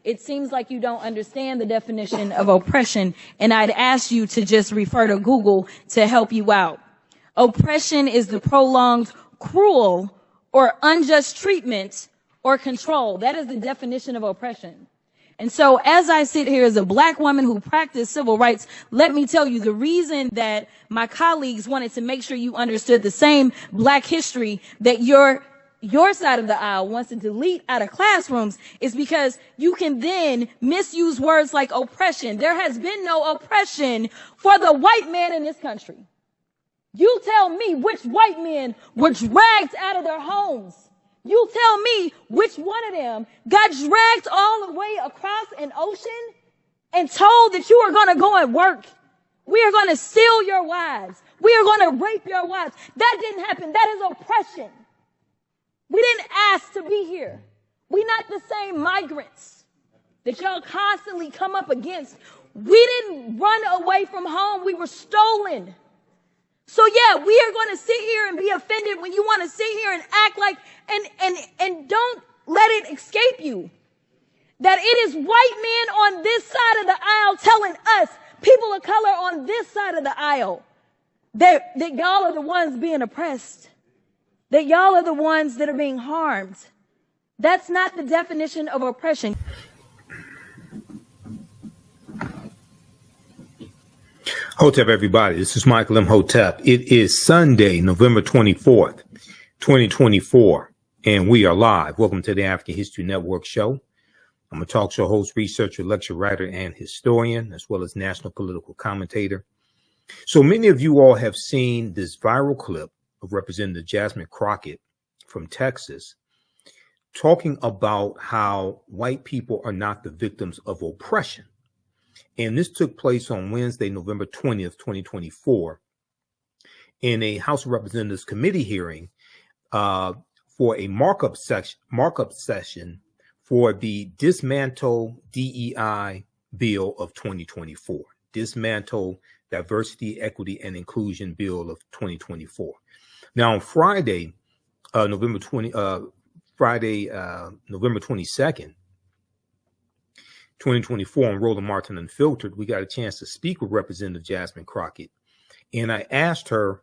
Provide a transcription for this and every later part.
It seems like you don't understand the definition of oppression, and I'd ask you to just refer to Google to help you out. Oppression is the prolonged, cruel, or unjust treatment or control. That is the definition of oppression. And so as I sit here as a black woman who practiced civil rights, let me tell you the reason that my colleagues wanted to make sure you understood the same black history that your side of the aisle wants to delete out of classrooms is because you can then misuse words like oppression. There has been no oppression for the white man in this country. You tell me which white men were dragged out of their homes. You tell me which one of them got dragged all the way across an ocean and told that you are going to go and work. We are going to steal your wives. We are going to rape your wives. That didn't happen. That is oppression. We didn't ask to be here. We're not the same migrants that y'all constantly come up against. We didn't run away from home. We were stolen. So yeah, we are going to sit here and be offended when you want to sit here and act like, and don't let it escape you that it is white men on this side of the aisle telling us, people of color on this side of the aisle, that y'all are the ones being oppressed, that y'all are the ones that are being harmed. That's not the definition of oppression. Hotep, everybody. This is Michael Imhotep. It is Sunday, November 24th, 2024, and we are live. Welcome to the African History Network show. I'm a talk show host, researcher, lecture writer, and historian, as well as national political commentator. So many of you all have seen this viral clip of Representative Jasmine Crockett from Texas talking about how white people are not the victims of oppression. And this took place on Wednesday, November 20th, 2024, in a House of Representatives committee hearing for a markup session for the Dismantle DEI bill of 2024, Dismantle Diversity, Equity, and Inclusion bill of 2024. Now, on Friday, November 22nd, 2024 on Roland Martin Unfiltered, we got a chance to speak with Representative Jasmine Crockett. And I asked her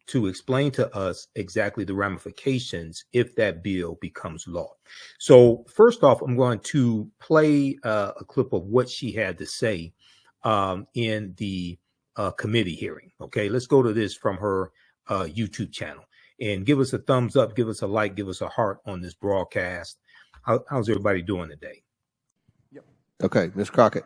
to explain to us exactly the ramifications if that bill becomes law. So first off, I'm going to play a clip of what she had to say in the committee hearing. Okay, let's go to this from her YouTube channel. And give us a thumbs up, give us a like, give us a heart on this broadcast. How's everybody doing today? Okay, Ms. Crockett.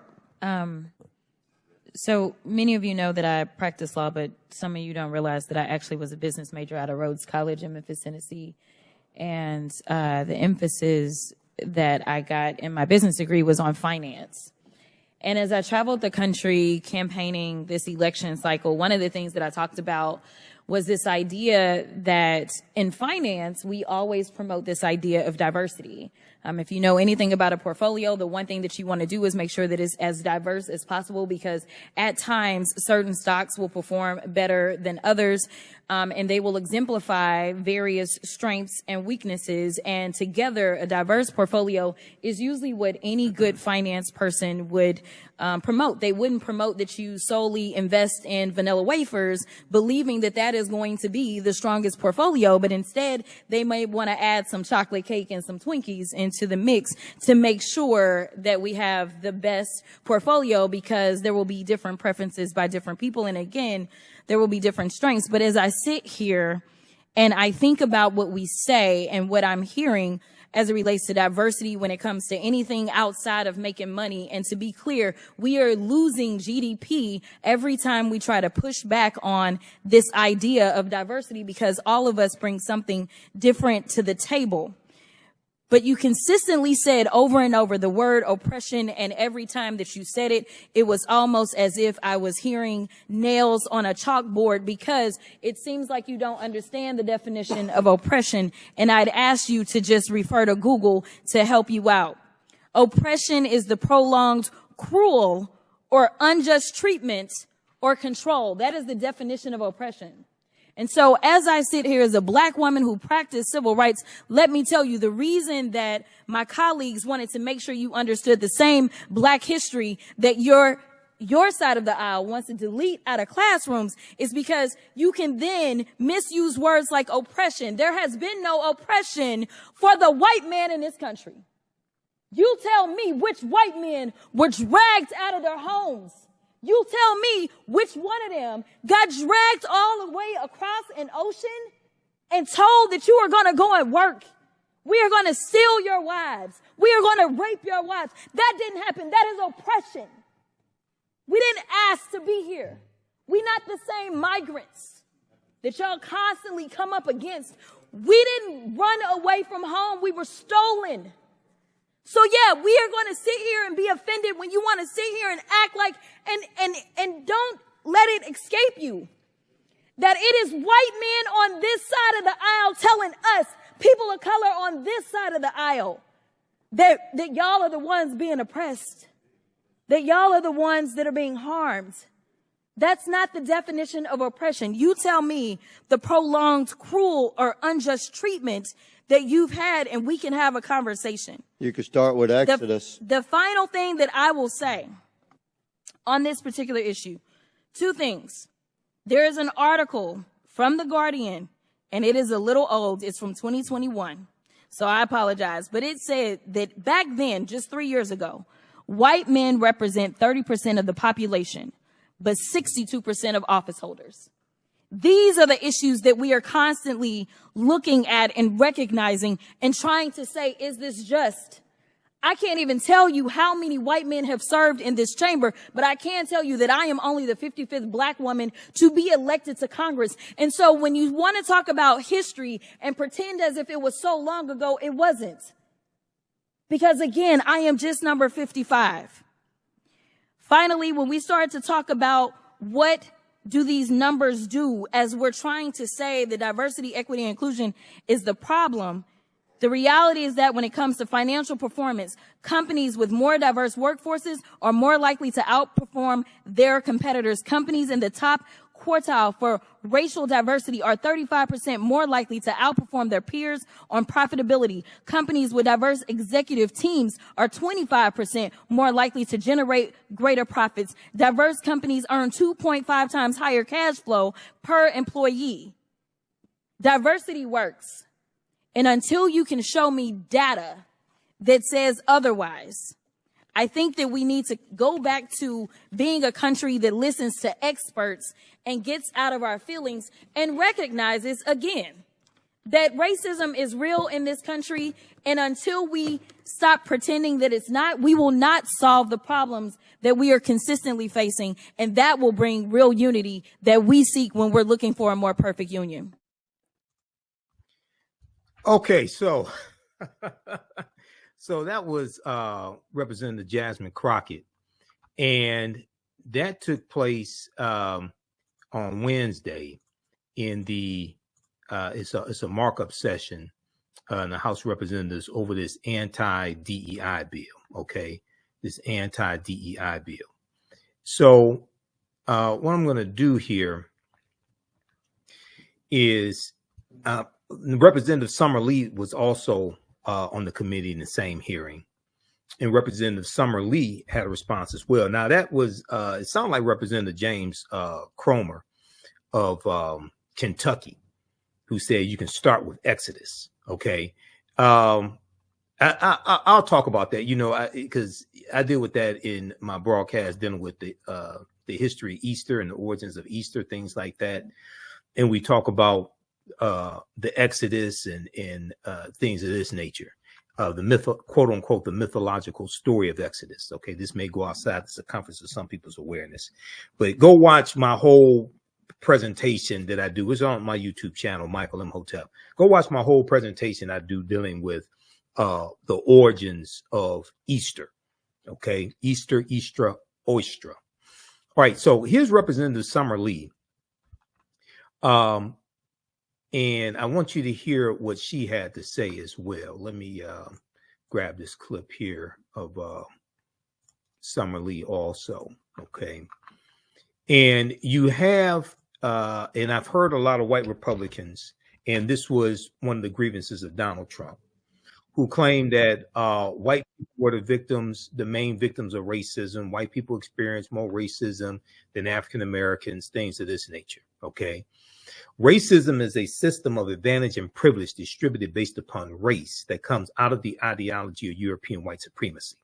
So many of you know that I practice law, but some of you don't realize that I actually was a business major out of Rhodes College in Memphis, Tennessee. And the emphasis that I got in my business degree was on finance. And as I traveled the country campaigning this election cycle, one of the things that I talked about was this idea that in finance, we always promote this idea of diversity. If you know anything about a portfolio, the one thing that you want to do is make sure that it's as diverse as possible, because at times certain stocks will perform better than others, and they will exemplify various strengths and weaknesses. And together, a diverse portfolio is usually what any good finance person would promote. They wouldn't promote that you solely invest in vanilla wafers, believing that that is going to be the strongest portfolio, but instead they may want to add some chocolate cake and some Twinkies into the mix to make sure that we have the best portfolio, because there will be different preferences by different people. And again, there will be different strengths. But as I sit here and I think about what we say and what I'm hearing as it relates to diversity when it comes to anything outside of making money. And to be clear, we are losing GDP every time we try to push back on this idea of diversity, because all of us bring something different to the table. But you consistently said over and over the word oppression, and every time that you said it, it was almost as if I was hearing nails on a chalkboard, because it seems like you don't understand the definition of oppression, and I'd ask you to just refer to Google to help you out. Oppression is the prolonged, cruel, or unjust treatment or control. That is the definition of oppression. And so as I sit here as a black woman who practiced civil rights, let me tell you the reason that my colleagues wanted to make sure you understood the same black history that your side of the aisle wants to delete out of classrooms is because you can then misuse words like oppression. There has been no oppression for the white man in this country. You tell me which white men were dragged out of their homes. You tell me which one of them got dragged all the way across an ocean and told that you are going to go and work. We are going to steal your wives. We are going to rape your wives. That didn't happen. That is oppression. We didn't ask to be here. We're not the same migrants that y'all constantly come up against. We didn't run away from home. We were stolen. So yeah, we are going to sit here and be offended when you want to sit here and act like, and don't let it escape you that it is white men on this side of the aisle telling us, people of color on this side of the aisle, that y'all are the ones being oppressed, that y'all are the ones that are being harmed. That's not the definition of oppression. You tell me the prolonged, cruel, or unjust treatment that you've had, and we can have a conversation. You could start with Exodus. The final thing that I will say on this particular issue, two things. There is an article from The Guardian, and it is a little old. It's from 2021, so I apologize. But it said that back then, just 3 years ago, white men represent 30% of the population, but 62% of office holders. These are the issues that we are constantly looking at and recognizing and trying to say, is this just? I can't even tell you how many white men have served in this chamber, but I can tell you that I am only the 55th black woman to be elected to Congress. And so when you want to talk about history and pretend as if it was so long ago, it wasn't. Because again, I am just number 55. Finally, when we start to talk about what do these numbers do as we're trying to say the diversity, equity, and inclusion is the problem, the reality is that when it comes to financial performance, companies with more diverse workforces are more likely to outperform their competitors. Companies in the top quartile for racial diversity are 35% more likely to outperform their peers on profitability. Companies with diverse executive teams are 25% more likely to generate greater profits. Diverse companies earn 2.5 times higher cash flow per employee. Diversity works. And until you can show me data that says otherwise, I think that we need to go back to being a country that listens to experts and gets out of our feelings and recognizes, again, that racism is real in this country. And until we stop pretending that it's not, we will not solve the problems that we are consistently facing. And that will bring real unity that we seek when we're looking for a more perfect union. Okay, so so that was Representative Jasmine Crockett, and that took place on Wednesday in the it's a markup session in the House of Representatives over this anti-DEI bill. Okay, this anti-DEI bill. So what I'm going to do here is Representative Summer Lee was also on the committee in the same hearing, and Representative Summer Lee had a response as well. Now that was it sounded like Representative James Cromer of Kentucky, who said you can start with Exodus. Okay, I'll talk about that. You know, because I deal with that in my broadcast, dealing with the history of Easter and the origins of Easter, things like that, and we talk about the Exodus and things of this nature, the quote unquote, the mythological story of Exodus. Okay, this may go outside the circumference of some people's awareness, but go watch my whole presentation that I do. It's on my YouTube channel, Michael Imhotep. Go watch my whole presentation I do dealing with the origins of Easter. Okay, Easter, Eastra, Oistra. All right, so here's Representative Summer Lee. And I want you to hear what she had to say as well. Let me grab this clip here of Summer Lee also. Okay. And you have and I've heard a lot of white Republicans, and this was one of the grievances of Donald Trump, who claimed that white people were the main victims of racism. White people experience more racism than African Americans, things of this nature. Okay. Racism is a system of advantage and privilege distributed based upon race that comes out of the ideology of European white supremacy.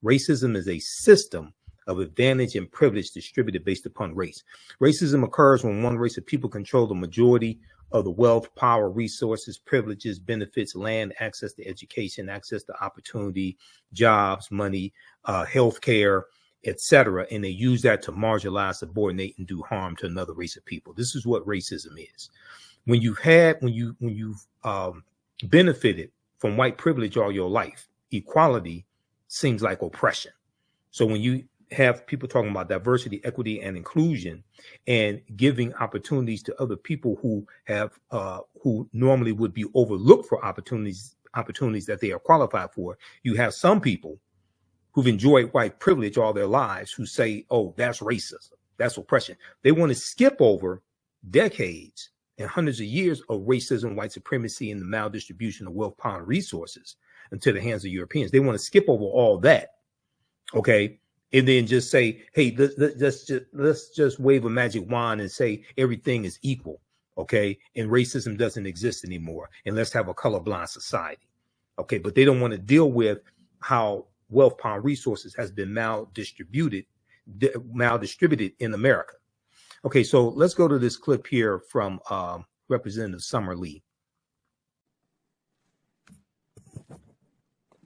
Racism is a system of advantage and privilege distributed based upon race. Racism occurs when one race of people control the majority of the wealth, power, resources, privileges, benefits, land, access to education, access to opportunity, jobs, money, health care, etc. And they use that to marginalize, subordinate, and do harm to another race of people. This is what racism is. When you've benefited from white privilege all your life, equality seems like oppression. So when you have people talking about diversity, equity, and inclusion, and giving opportunities to other people who normally would be overlooked for opportunities that they are qualified for, you have some people who've enjoyed white privilege all their lives who say, oh, that's racism, that's oppression. They want to skip over decades and hundreds of years of racism, white supremacy, and the maldistribution of wealth, power, and resources into the hands of Europeans. They want to skip over all that, okay, and then just say, hey, let's just wave a magic wand and say everything is equal, okay, and racism doesn't exist anymore, and let's have a colorblind society, okay. But they don't want to deal with how wealth, power, resources has been maldistributed in America. Okay, so let's go to this clip here from Representative Summer Lee.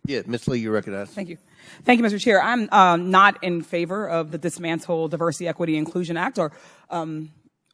Yeah, Ms. Lee, you're recognized. Thank you. Thank you, Mr. Chair. I'm not in favor of the Dismantle Diversity, Equity, Inclusion Act, or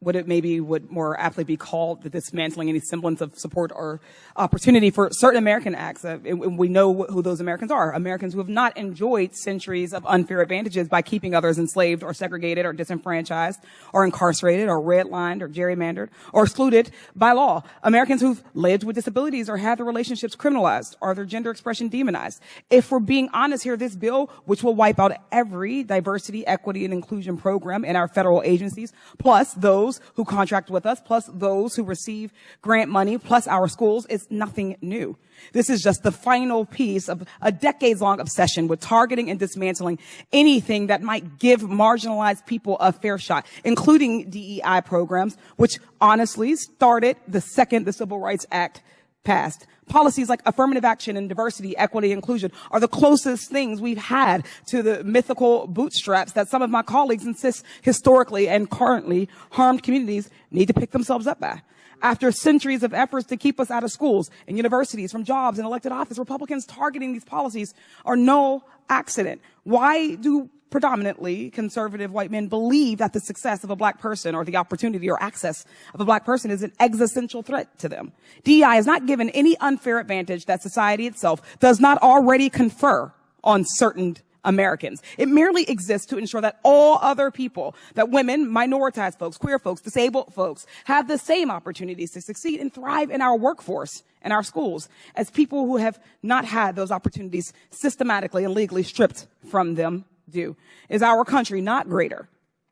what it maybe would more aptly be called the dismantling any semblance of support or opportunity for certain American acts. We know who those Americans are. Americans who have not enjoyed centuries of unfair advantages by keeping others enslaved or segregated or disenfranchised or incarcerated or redlined or gerrymandered or excluded by law. Americans who've lived with disabilities or had their relationships criminalized or their gender expression demonized. If we're being honest here, this bill, which will wipe out every diversity, equity, and inclusion program in our federal agencies, plus those who contract with us, plus those who receive grant money, plus our schools, is nothing new. This is just the final piece of a decades-long obsession with targeting and dismantling anything that might give marginalized people a fair shot, including DEI programs, which honestly started the second the Civil Rights Act passed. Policies like affirmative action and diversity, equity, inclusion are the closest things we've had to the mythical bootstraps that some of my colleagues insist historically and currently harmed communities need to pick themselves up by. After centuries of efforts to keep us out of schools and universities, from jobs and elected office, Republicans targeting these policies are no accident. Why do predominantly conservative white men believe that the success of a black person or the opportunity or access of a black person is an existential threat to them? DEI is not given any unfair advantage that society itself does not already confer on certain Americans. It merely exists to ensure that all other people, that women, minoritized folks, queer folks, disabled folks, have the same opportunities to succeed and thrive in our workforce and our schools as people who have not had those opportunities systematically and legally stripped from them do. Is our country not greater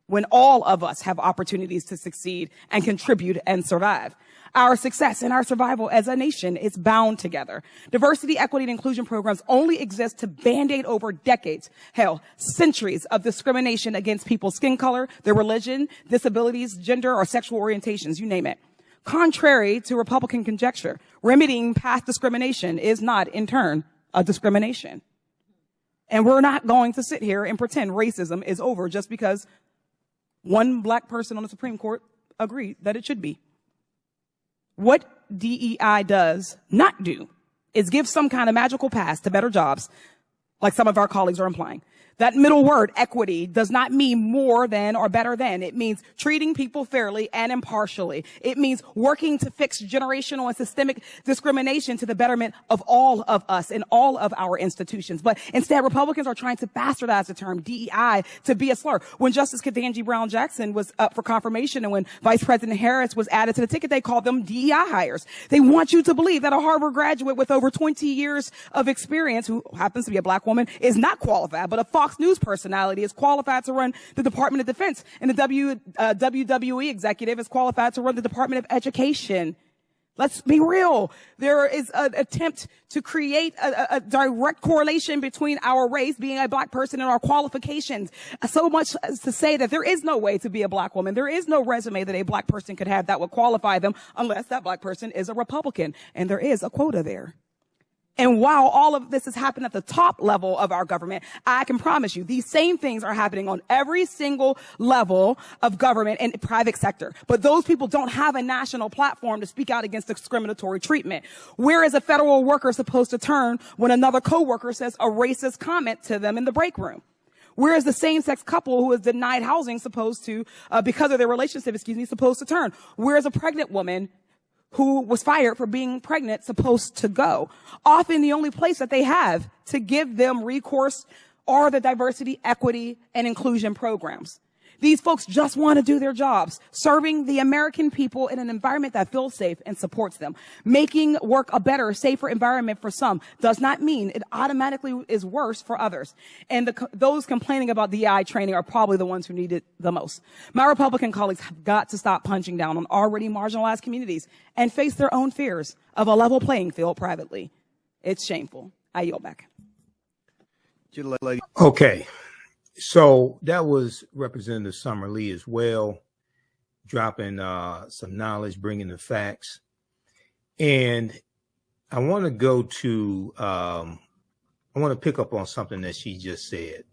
when all of us have opportunities to succeed and contribute and survive? Our success and our survival as a nation is bound together. Diversity, equity, and inclusion programs only exist to band-aid over decades, hell, centuries of discrimination against people's skin color, their religion, disabilities, gender, or sexual orientations, you name it. Contrary to Republican conjecture, remedying past discrimination is not, in turn, a discrimination. And we're not going to sit here and pretend racism is over just because one black person on the Supreme Court agreed that it should be. What DEI does not do is give some kind of magical pass to better jobs, like some of our colleagues are implying. That middle word, equity, does not mean more than or better than. It means treating people fairly and impartially. It means working to fix generational and systemic discrimination to the betterment of all of us and all of our institutions. But instead, Republicans are trying to bastardize the term DEI to be a slur. When Justice Ketanji Brown Jackson was up for confirmation and when Vice President Harris was added to the ticket, they called them DEI hires. They want you to believe that a Harvard graduate with over 20 years of experience, who happens to be a black woman, is not qualified, but a Fox News personality is qualified to run the Department of Defense, and the WWE executive is qualified to run the Department of Education. Let's be real. There is an attempt to create a direct correlation between our race, being a black person, and our qualifications. So much as to say that there is no way to be a black woman. There is no resume that a black person could have that would qualify them unless that black person is a Republican. And there is a quota there. And while all of this is happening at the top level of our government, I can promise you these same things are happening on every single level of government and private sector. But those people don't have a national platform to speak out against discriminatory treatment. Where is a federal worker supposed to turn when another coworker says a racist comment to them in the break room? Where is the same-sex couple who is denied housing supposed to, because of their relationship, supposed to turn? Where is a pregnant woman who was fired for being pregnant supposed to go? Often the only place that they have to give them recourse are the diversity, equity, and inclusion programs. These folks just want to do their jobs, serving the American people in an environment that feels safe and supports them. Making work a better, safer environment for some does not mean it automatically is worse for others. And those complaining about DEI training are probably the ones who need it the most. My Republican colleagues have got to stop punching down on already marginalized communities and face their own fears of a level playing field privately. It's shameful. I yield back. Okay. So that was Representative Summer Lee as well, dropping some knowledge, bringing the facts. And I want to go to, I want to pick up on something that she just said.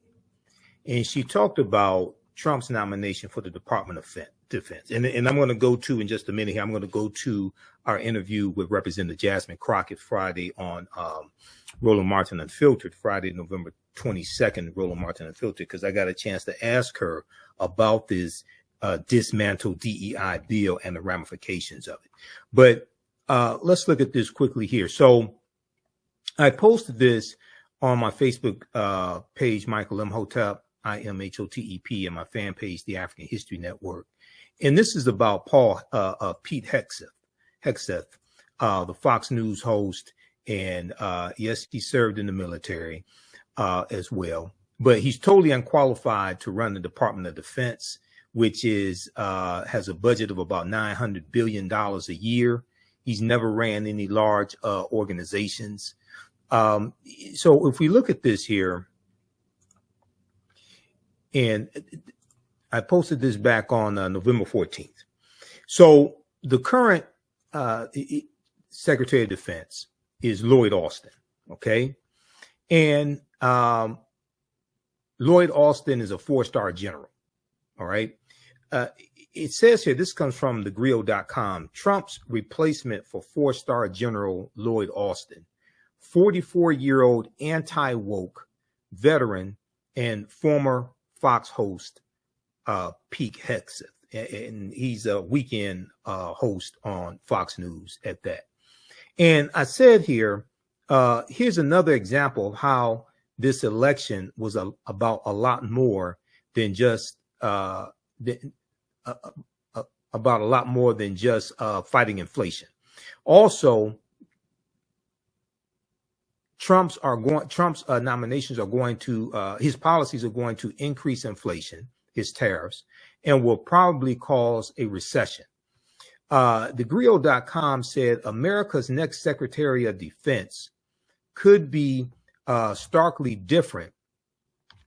And she talked about Trump's nomination for the Department of Defense. And I'm going to go to, in just a minute here, I'm going to go to our interview with Representative Jasmine Crockett Friday on Roland Martin Unfiltered, Friday, November 22nd, Roland Martin Unfiltered, because I got a chance to ask her about this dismantle DEI bill and the ramifications of it. But let's look at this quickly here. So I posted this on my Facebook page, Michael Imhotep, IMHOTEP, and my fan page, the African History Network. And this is about Pete Hegseth, the Fox News host. And yes, he served in the military as well, but he's totally unqualified to run the Department of Defense, which is has a budget of about $900 billion a year. He's never ran any large organizations. So if we look at this here, and I posted this back on November 14th. So the current Secretary of Defense is Lloyd Austin, okay? And Lloyd Austin is a 4-star general, all right? It says here, this comes from thegrio.com, Trump's replacement for 4-star General Lloyd Austin, 44-year-old anti-woke veteran and former Fox host Pete Hegseth. And he's a weekend host on Fox News at that. And I said here, here's another example of how this election was about a lot more than just fighting inflation. Also, Trump's nominations are going to his policies are going to increase inflation, his tariffs, and will probably cause a recession. Thegrio.com said America's next Secretary of Defense could be starkly different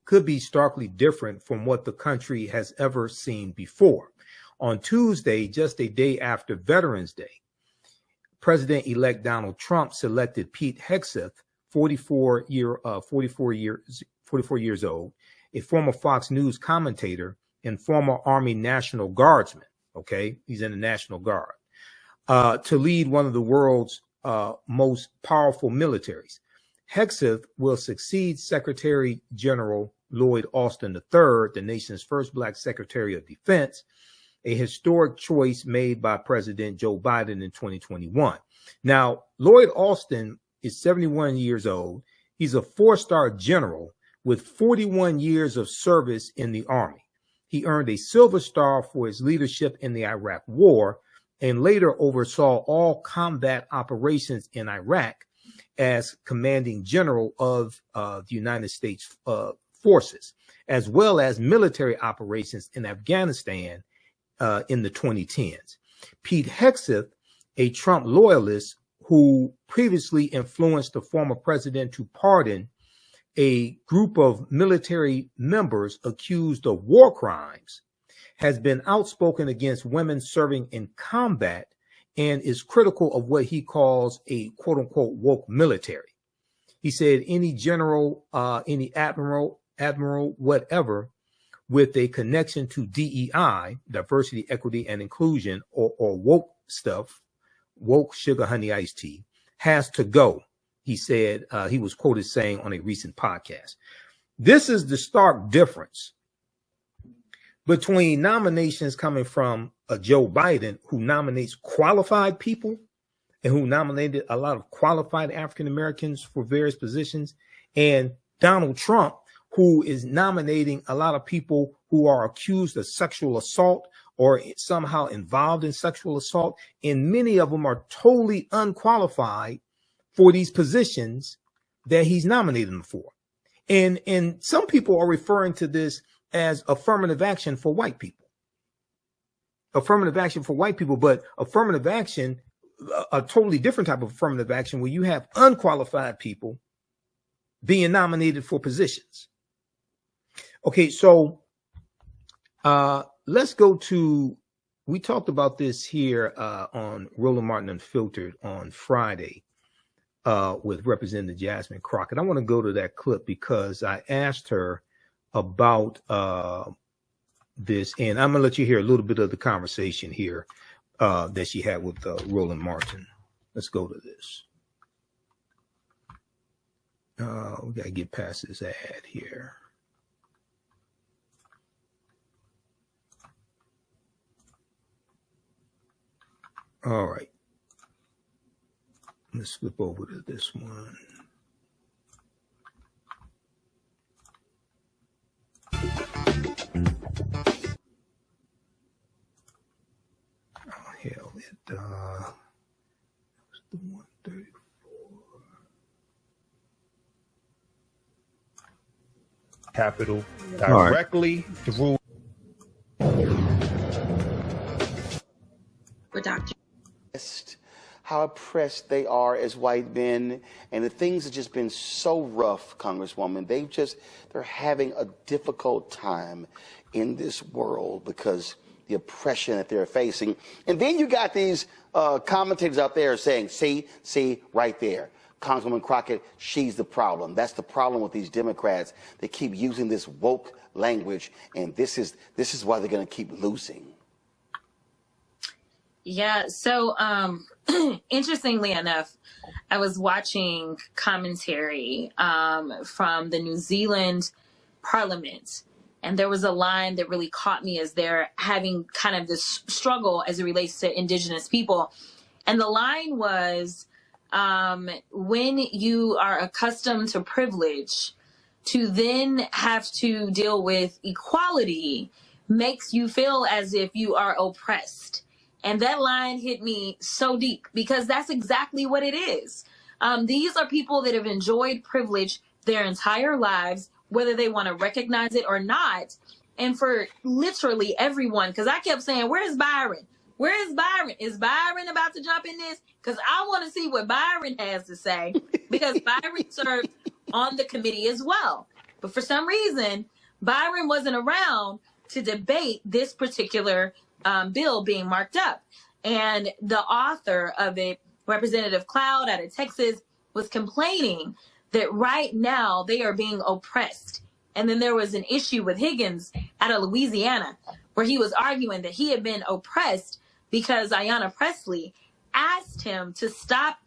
from what the country has ever seen before. On Tuesday, just a day after Veterans Day, President-elect Donald Trump selected Pete Hegseth, 44 years old, a former Fox News commentator and former Army National Guardsman. Okay, he's in the National Guard, to lead one of the world's most powerful militaries. Hegseth will succeed Secretary General Lloyd Austin III, the nation's first Black Secretary of Defense, a historic choice made by President Joe Biden in 2021. Now, Lloyd Austin is 71 years old. He's a 4-star general with 41 years of service in the Army. He earned a Silver Star for his leadership in the Iraq War and later oversaw all combat operations in Iraq as commanding general of the United States forces, as well as military operations in Afghanistan in the 2010s. Pete Hegseth, a Trump loyalist who previously influenced the former president to pardon a group of military members accused of war crimes, has been outspoken against women serving in combat and is critical of what he calls a quote unquote woke military. He said any general, any admiral, whatever, with a connection to DEI, diversity, equity, and inclusion, or woke stuff, woke sugar honey iced tea, has to go. He said, he was quoted saying on a recent podcast. This is the stark difference between nominations coming from a Joe Biden, who nominates qualified people and who nominated a lot of qualified African Americans for various positions, and Donald Trump, who is nominating a lot of people who are accused of sexual assault or somehow involved in sexual assault. And many of them are totally unqualified for these positions that he's nominating them for. And some people are referring to this as affirmative action for white people. Affirmative action for white people, but affirmative action, a totally different type of affirmative action where you have unqualified people being nominated for positions. Okay, so let's go to, we talked about this here on Roland Martin Unfiltered on Friday with Representative Jasmine Crockett. I want to go to that clip because I asked her about this, and I'm going to let you hear a little bit of the conversation here that she had with Roland Martin. Let's go to this. We got to get past this ad here. All right. Let's flip over to this one. Oh, hell, it was the 134. Capital directly through. How oppressed they are as white men, and the things have just been so rough, Congresswoman. They're having a difficult time in this world because the oppression that they're facing. And then you got these commentators out there saying, see, right there. Congresswoman Crockett, she's the problem. That's the problem with these Democrats. They keep using this woke language, and this is why they're going to keep losing. Yeah, so interestingly enough, I was watching commentary from the New Zealand Parliament, and there was a line that really caught me as they're having kind of this struggle as it relates to Indigenous people. And the line was, when you are accustomed to privilege, to then have to deal with equality makes you feel as if you are oppressed. And that line hit me so deep because that's exactly what it is. These are people that have enjoyed privilege their entire lives, whether they want to recognize it or not. And for literally everyone, because I kept saying, where's Byron? Where is Byron? Is Byron about to jump in this? Because I want to see what Byron has to say, because Byron served on the committee as well. But for some reason, Byron wasn't around to debate this particular bill being marked up. And the author of it, Representative Cloud out of Texas, was complaining that right now they are being oppressed. And then there was an issue with Higgins out of Louisiana, where he was arguing that he had been oppressed because Ayanna Pressley asked him to stop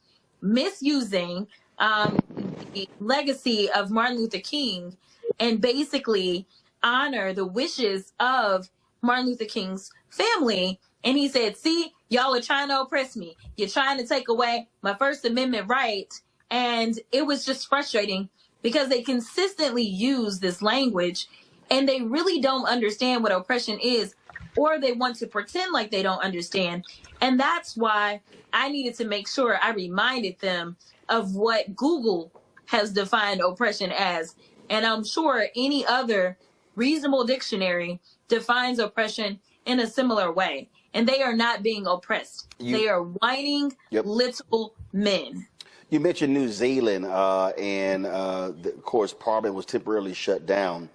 misusing the legacy of Martin Luther King and basically honor the wishes of Martin Luther King's family. And he said, see, y'all are trying to oppress me. You're trying to take away my First Amendment right. And it was just frustrating because they consistently use this language and they really don't understand what oppression is, or they want to pretend like they don't understand. And that's why I needed to make sure I reminded them of what Google has defined oppression as. And I'm sure any other reasonable dictionary defines oppression in a similar way. And they are not being oppressed. They are whining little men. You mentioned New Zealand, and of course, Parliament was temporarily shut down.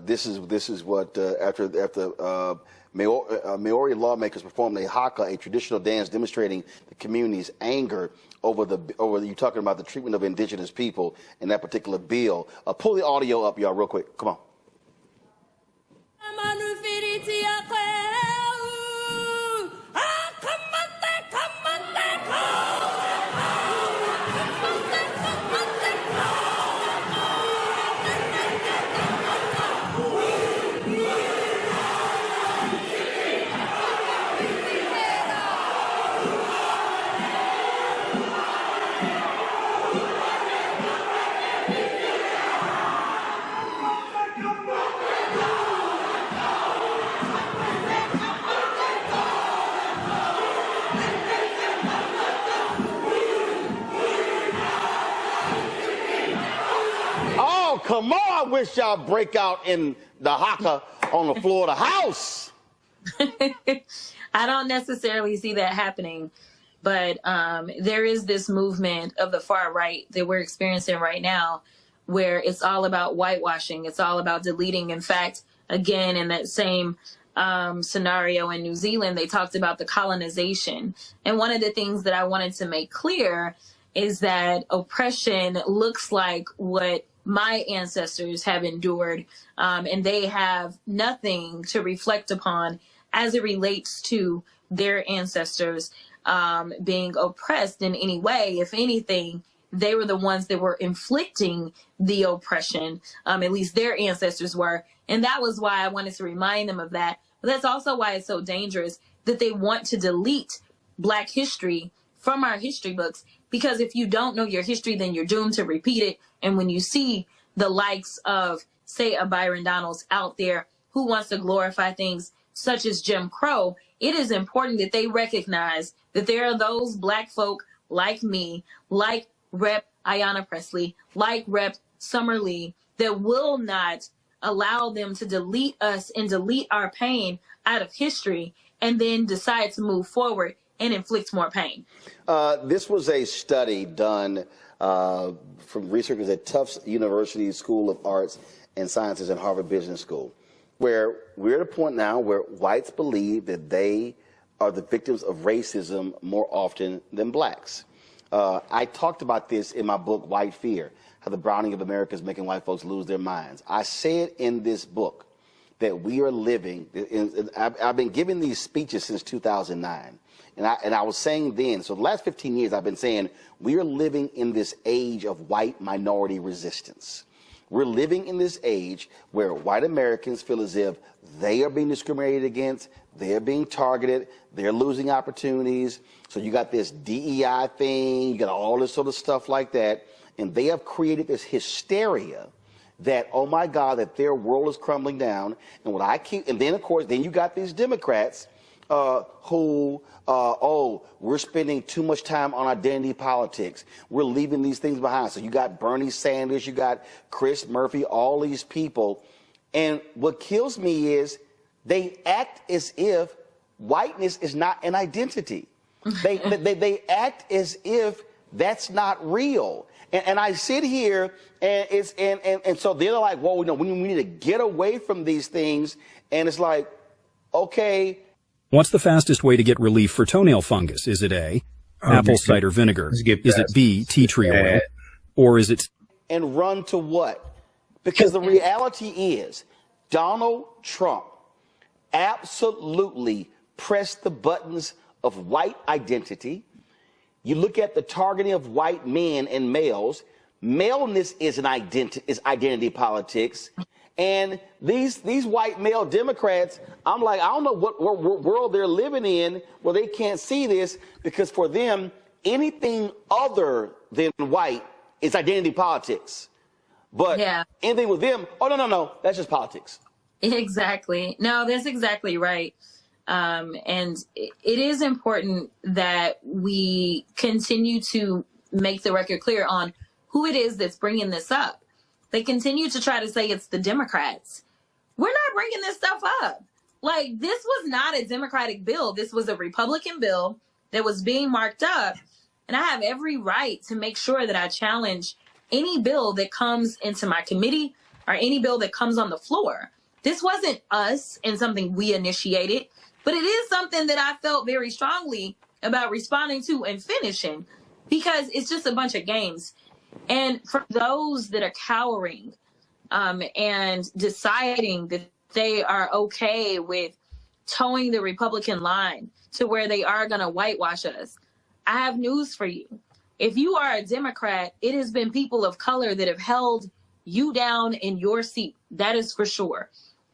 This is what after Maori lawmakers performed a haka, a traditional dance demonstrating the community's anger over you talking about the treatment of indigenous people in that particular bill. Pull the audio up, y'all, real quick. Come on. Come on, I wish y'all break out in the haka on the floor of the house. I don't necessarily see that happening, but there is this movement of the far right that we're experiencing right now where it's all about whitewashing. It's all about deleting. In fact, again, in that same scenario in New Zealand, they talked about the colonization. And one of the things that I wanted to make clear is that oppression looks like what my ancestors have endured, and they have nothing to reflect upon as it relates to their ancestors being oppressed in any way. If anything, they were the ones that were inflicting the oppression, at least their ancestors were. And that was why I wanted to remind them of that. But that's also why it's so dangerous that they want to delete Black history from our history books. Because if you don't know your history, then you're doomed to repeat it. And when you see the likes of, say, a Byron Donalds out there who wants to glorify things such as Jim Crow, it is important that they recognize that there are those Black folk like me, like Rep. Ayanna Pressley, like Rep. Summer Lee, that will not allow them to delete us and delete our pain out of history and then decide to move forward and inflict more pain. This was a study done from researchers at Tufts University School of Arts and Sciences and Harvard Business School, where we're at a point now where whites believe that they are the victims of racism more often than Blacks. I talked about this in my book, White Fear, how the browning of America is making white folks lose their minds. I said in this book that we are living, I've been giving these speeches since 2009. And I was saying then, so the last 15 years I've been saying, we are living in this age of white minority resistance. We're living in this age where white Americans feel as if they are being discriminated against, they're being targeted, they're losing opportunities. So you got this DEI thing, you got all this sort of stuff like that. And they have created this hysteria that, oh my God, that their world is crumbling down. And what I keep, and then of course, then you got these Democrats who, we're spending too much time on identity politics. We're leaving these things behind. So you got Bernie Sanders, you got Chris Murphy, all these people. And what kills me is they act as if whiteness is not an identity. They act as if that's not real. And I sit here and so they're like, well, we need to get away from these things. And it's like, okay. What's the fastest way to get relief for toenail fungus? Is it A, apple cider vinegar? Is it B, tea tree oil? Or is it... And run to what? Because the reality is Donald Trump absolutely pressed the buttons of white identity. You look at the targeting of white men and males. Maleness is identity politics. And these white male Democrats, I'm like, I don't know what world they're living in where they can't see this, because for them, anything other than white is identity politics. But anything with them, oh, no, that's just politics. Exactly. No, that's exactly right. And it is important that we continue to make the record clear on who it is that's bringing this up. They continue to try to say it's the Democrats. We're not bringing this stuff up. Like, this was not a Democratic bill. This was a Republican bill that was being marked up. And I have every right to make sure that I challenge any bill that comes into my committee or any bill that comes on the floor. This wasn't us and something we initiated, but it is something that I felt very strongly about responding to and finishing, because it's just a bunch of games. And for those that are cowering and deciding that they are okay with towing the Republican line to where they are going to whitewash us, I have news for you. If you are a Democrat, it has been people of color that have held you down in your seat. That is for sure.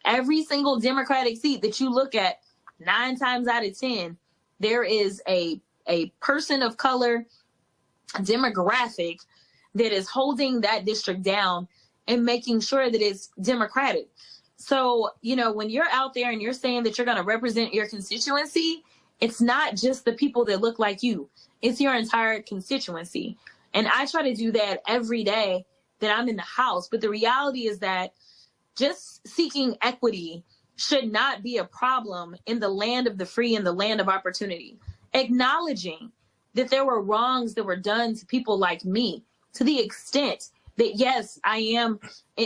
Every single Democratic seat that you look at, 9 times out of 10, there is a person of color demographic that is holding that district down and making sure that it's Democratic. So, you know, when you're out there and you're saying that you're going to represent your constituency, it's not just the people that look like you. It's your entire constituency. And I try to do that every day that I'm in the House. But the reality is that just seeking equity should not be a problem in the land of the free and the land of opportunity. Acknowledging that there were wrongs that were done to people like me, to the extent that, yes, I am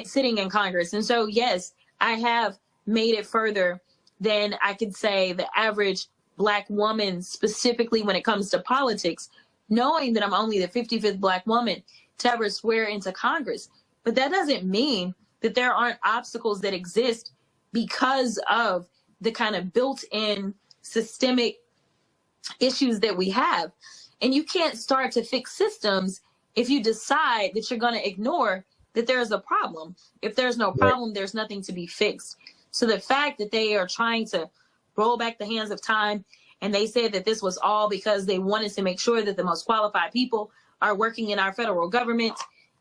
sitting in Congress. And so, yes, I have made it further than I could say the average Black woman, specifically when it comes to politics, knowing that I'm only the 55th Black woman to ever swear into Congress. But that doesn't mean that there aren't obstacles that exist because of the kind of built-in systemic issues that we have. And you can't start to fix systems if you decide that you're going to ignore that there's a problem. If there's no problem, there's nothing to be fixed. So the fact that they are trying to roll back the hands of time, and they said that this was all because they wanted to make sure that the most qualified people are working in our federal government,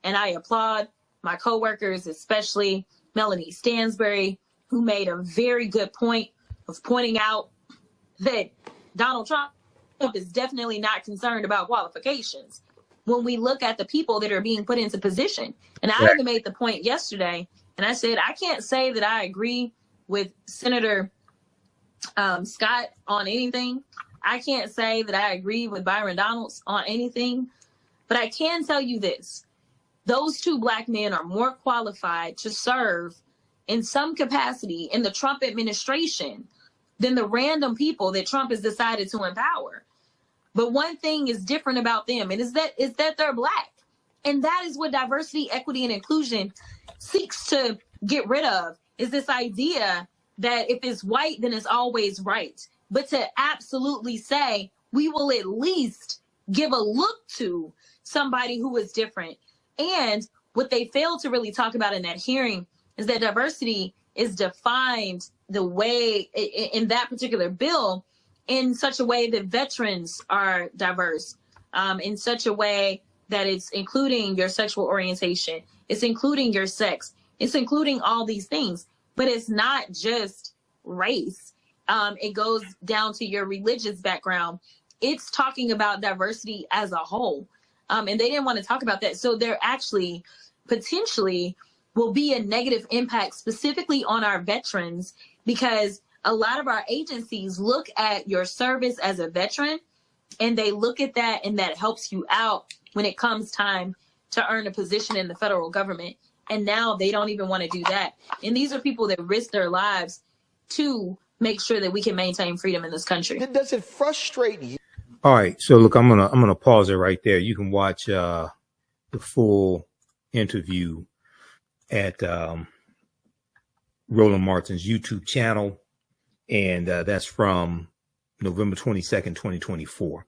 and I applaud my coworkers, especially Melanie Stansbury, who made a very good point of pointing out that Donald Trump is definitely not concerned about qualifications when we look at the people that are being put into position. And I even made the point yesterday, and I said, I can't say that I agree with Senator Scott on anything. I can't say that I agree with Byron Donalds on anything, but I can tell you this. Those 2 Black men are more qualified to serve in some capacity in the Trump administration than the random people that Trump has decided to empower. But one thing is different about them, and is that they're Black. And that is what diversity, equity, and inclusion seeks to get rid of, is this idea that if it's white, then it's always right. But to absolutely say, we will at least give a look to somebody who is different. And what they failed to really talk about in that hearing is that diversity is defined the way in that particular bill in such a way that veterans are diverse, in such a way that it's including your sexual orientation, it's including your sex, it's including all these things. But it's not just race. It goes down to your religious background. It's talking about diversity as a whole. And they didn't want to talk about that. So there actually potentially will be a negative impact specifically on our veterans, because a lot of our agencies look at your service as a veteran, and they look at that, and that helps you out when it comes time to earn a position in the federal government. And now they don't even want to do that. And these are people that risk their lives to make sure that we can maintain freedom in this country. Does it frustrate you? All right. So look, I'm gonna pause it right there. You can watch the full interview at Roland Martin's YouTube channel, and that's from November 22nd, 2024.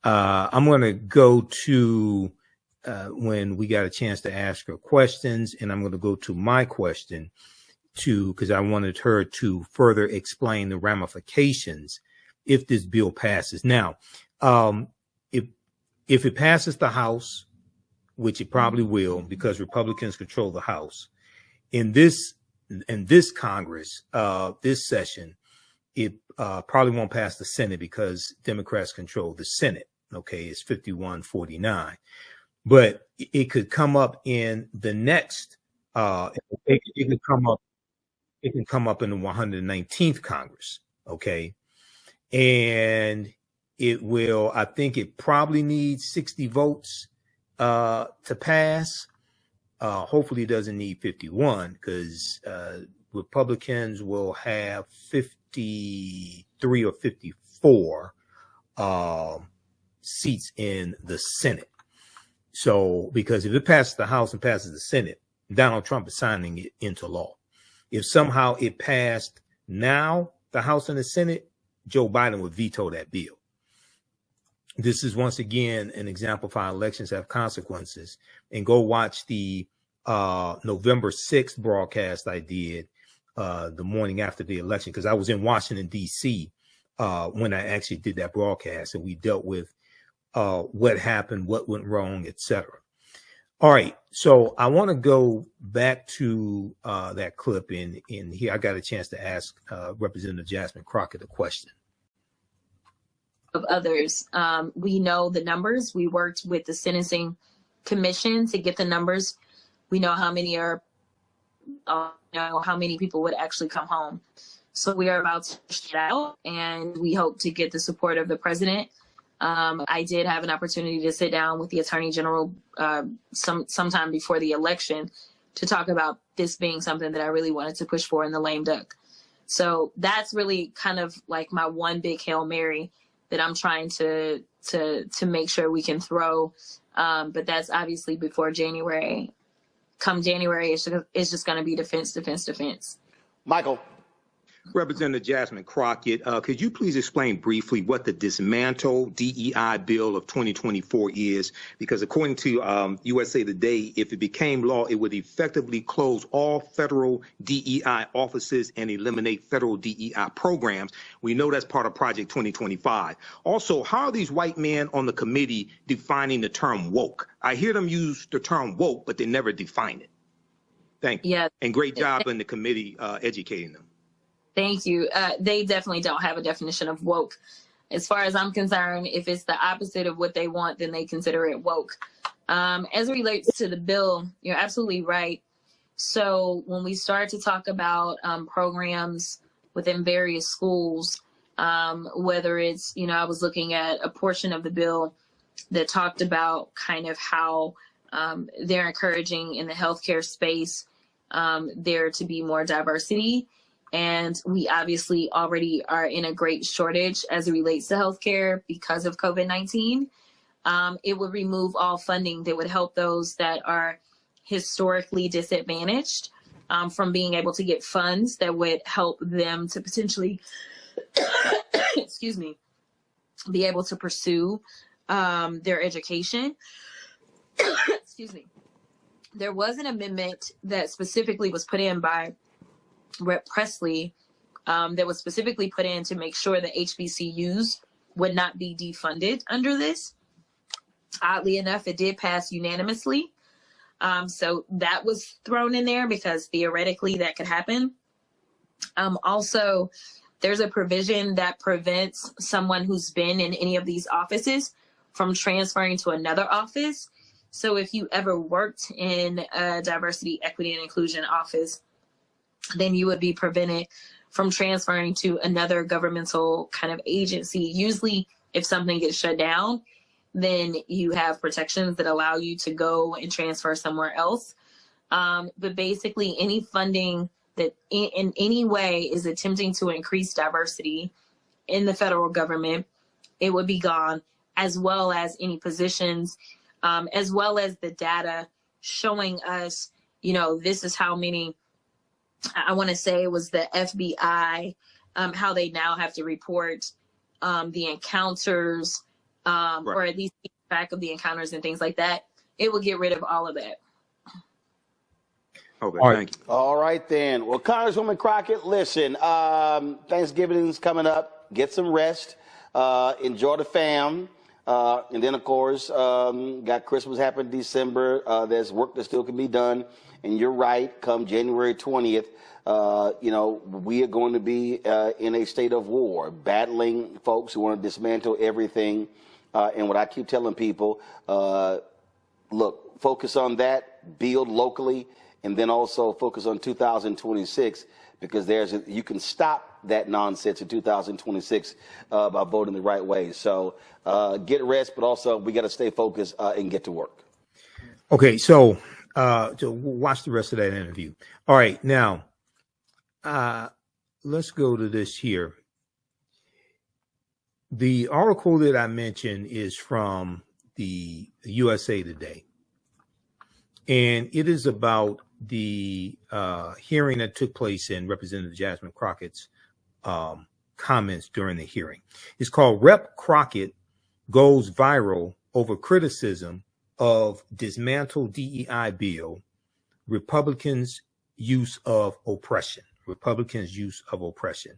I'm gonna go to when we got a chance to ask her questions, and I'm gonna go to my question because I wanted her to further explain the ramifications if this bill passes. Now, if it passes the House, which it probably will, because Republicans control the House, in this Congress, this session, it probably won't pass the Senate because Democrats control the Senate. Okay, it's 51-49. But it could come up in the next It can come up. It can come up in the 119th Congress. Okay, and it will. I think it probably needs 60 votes to pass. Hopefully, it doesn't need 51 because Republicans will have 53 or 54 seats in the Senate. So, because if it passes the House and passes the Senate, Donald Trump is signing it into law. If somehow it passed now, the House and the Senate, Joe Biden would veto that bill. This is once again an example of how elections have consequences. And go watch the November 6th broadcast I did the morning after the election, because I was in Washington, D.C. When I actually did that broadcast, and we dealt with what happened, what went wrong, etc. All right, so I want to go back to that clip in here. I got a chance to ask Representative Jasmine Crockett a question. Of others, we know the numbers. We worked with the Sentencing Commission to get the numbers. We know how many are, how many people would actually come home. So we are about to push it out, and we hope to get the support of the president. I did have an opportunity to sit down with the Attorney General sometime before the election to talk about this being something that I really wanted to push for in the lame duck. So that's really kind of like my one big Hail Mary that I'm trying to make sure we can throw. But that's obviously before January. Come January, it's just going to be defense. Michael. Representative Jasmine Crockett, could you please explain briefly what the Dismantle DEI bill of 2024 is? Because according to USA Today, if it became law, it would effectively close all federal DEI offices and eliminate federal DEI programs. We know that's part of Project 2025. Also, how are these white men on the committee defining the term woke? I hear them use the term woke, but they never define it. Thank you. Yeah. And great job in the committee educating them. Thank you. They definitely don't have a definition of woke. As far as I'm concerned, if it's the opposite of what they want, then they consider it woke. As it relates to the bill, you're absolutely right. So when we start to talk about programs within various schools, whether it's, I was looking at a portion of the bill that talked about kind of how they're encouraging in the healthcare space there to be more diversity. And we obviously already are in a great shortage as it relates to healthcare because of COVID-19. It would remove all funding that would help those that are historically disadvantaged from being able to get funds that would help them to potentially, be able to pursue their education. There was an amendment that specifically was put in by Rep. Presley that was specifically put in to make sure that HBCUs would not be defunded under this. Oddly enough, it did pass unanimously. So that was thrown in there because theoretically that could happen. Also, there's a provision that prevents someone who's been in any of these offices from transferring to another office. So if you ever worked in a diversity, equity, and inclusion office, then you would be prevented from transferring to another governmental kind of agency. Usually, if something gets shut down, then you have protections that allow you to go and transfer somewhere else. But basically, any funding that in any way is attempting to increase diversity in the federal government, it would be gone, as well as any positions, as well as the data showing us, this is how many. I want to say it was the FBI, how they now have to report the encounters, or at least keep track of the encounters and things like that. It will get rid of all of that. Okay, thank you. All right, then. Well, Congresswoman Crockett, listen, Thanksgiving is coming up. Get some rest. Enjoy the fam. And then, of course, got Christmas happening in December. There's work that still can be done. And you're right, come January 20th, we are going to be in a state of war, battling folks who want to dismantle everything. And what I keep telling people, look, focus on that, build locally, and then also focus on 2026, because you can stop that nonsense in 2026 by voting the right way. So get rest, but also we got to stay focused and get to work. Okay, so watch the rest of that interview. All right, now let's go to this here. The article that I mentioned is from the USA Today, and it is about the hearing that took place in Representative Jasmine Crockett's comments during the hearing. It's called Rep. Crockett Goes Viral Over Criticism of Dismantle DEI Bill, Republicans' Use of Oppression. Republicans' use of oppression.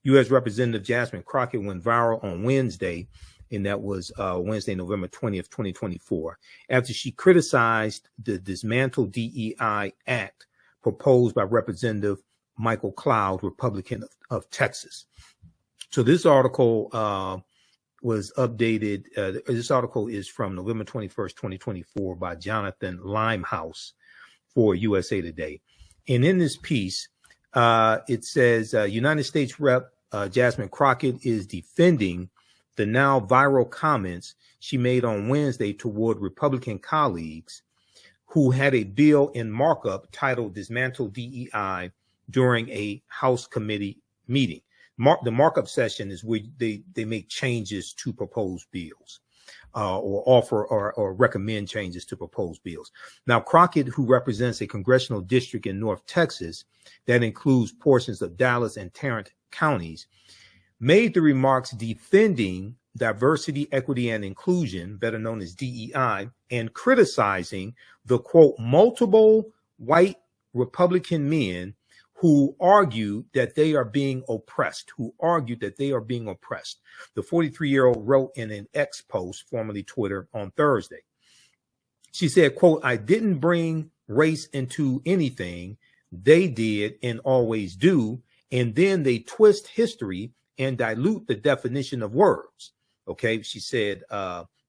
U.S. Representative Jasmine Crockett went viral on Wednesday, and that was Wednesday, November 20th, 2024, after she criticized the Dismantle DEI Act proposed by Representative Michael Cloud, Republican of Texas. So this article was updated. This article is from November 21st, 2024 by Jonathan Limehouse for USA Today. And in this piece, it says United States Rep. Jasmine Crockett is defending the now viral comments she made on Wednesday toward Republican colleagues who had a bill in markup titled Dismantle DEI during a House committee meeting. The markup session is where they make changes to proposed bills or offer or recommend changes to proposed bills. Now, Crockett, who represents a congressional district in North Texas that includes portions of Dallas and Tarrant counties, made the remarks defending diversity, equity, and inclusion, better known as DEI, and criticizing the, quote, multiple white Republican men who argued that they are being oppressed, The 43-year-old wrote in an X post, formerly Twitter, on Thursday. She said, quote, I didn't bring race into anything. They did and always do. And then they twist history and dilute the definition of words. Okay, she said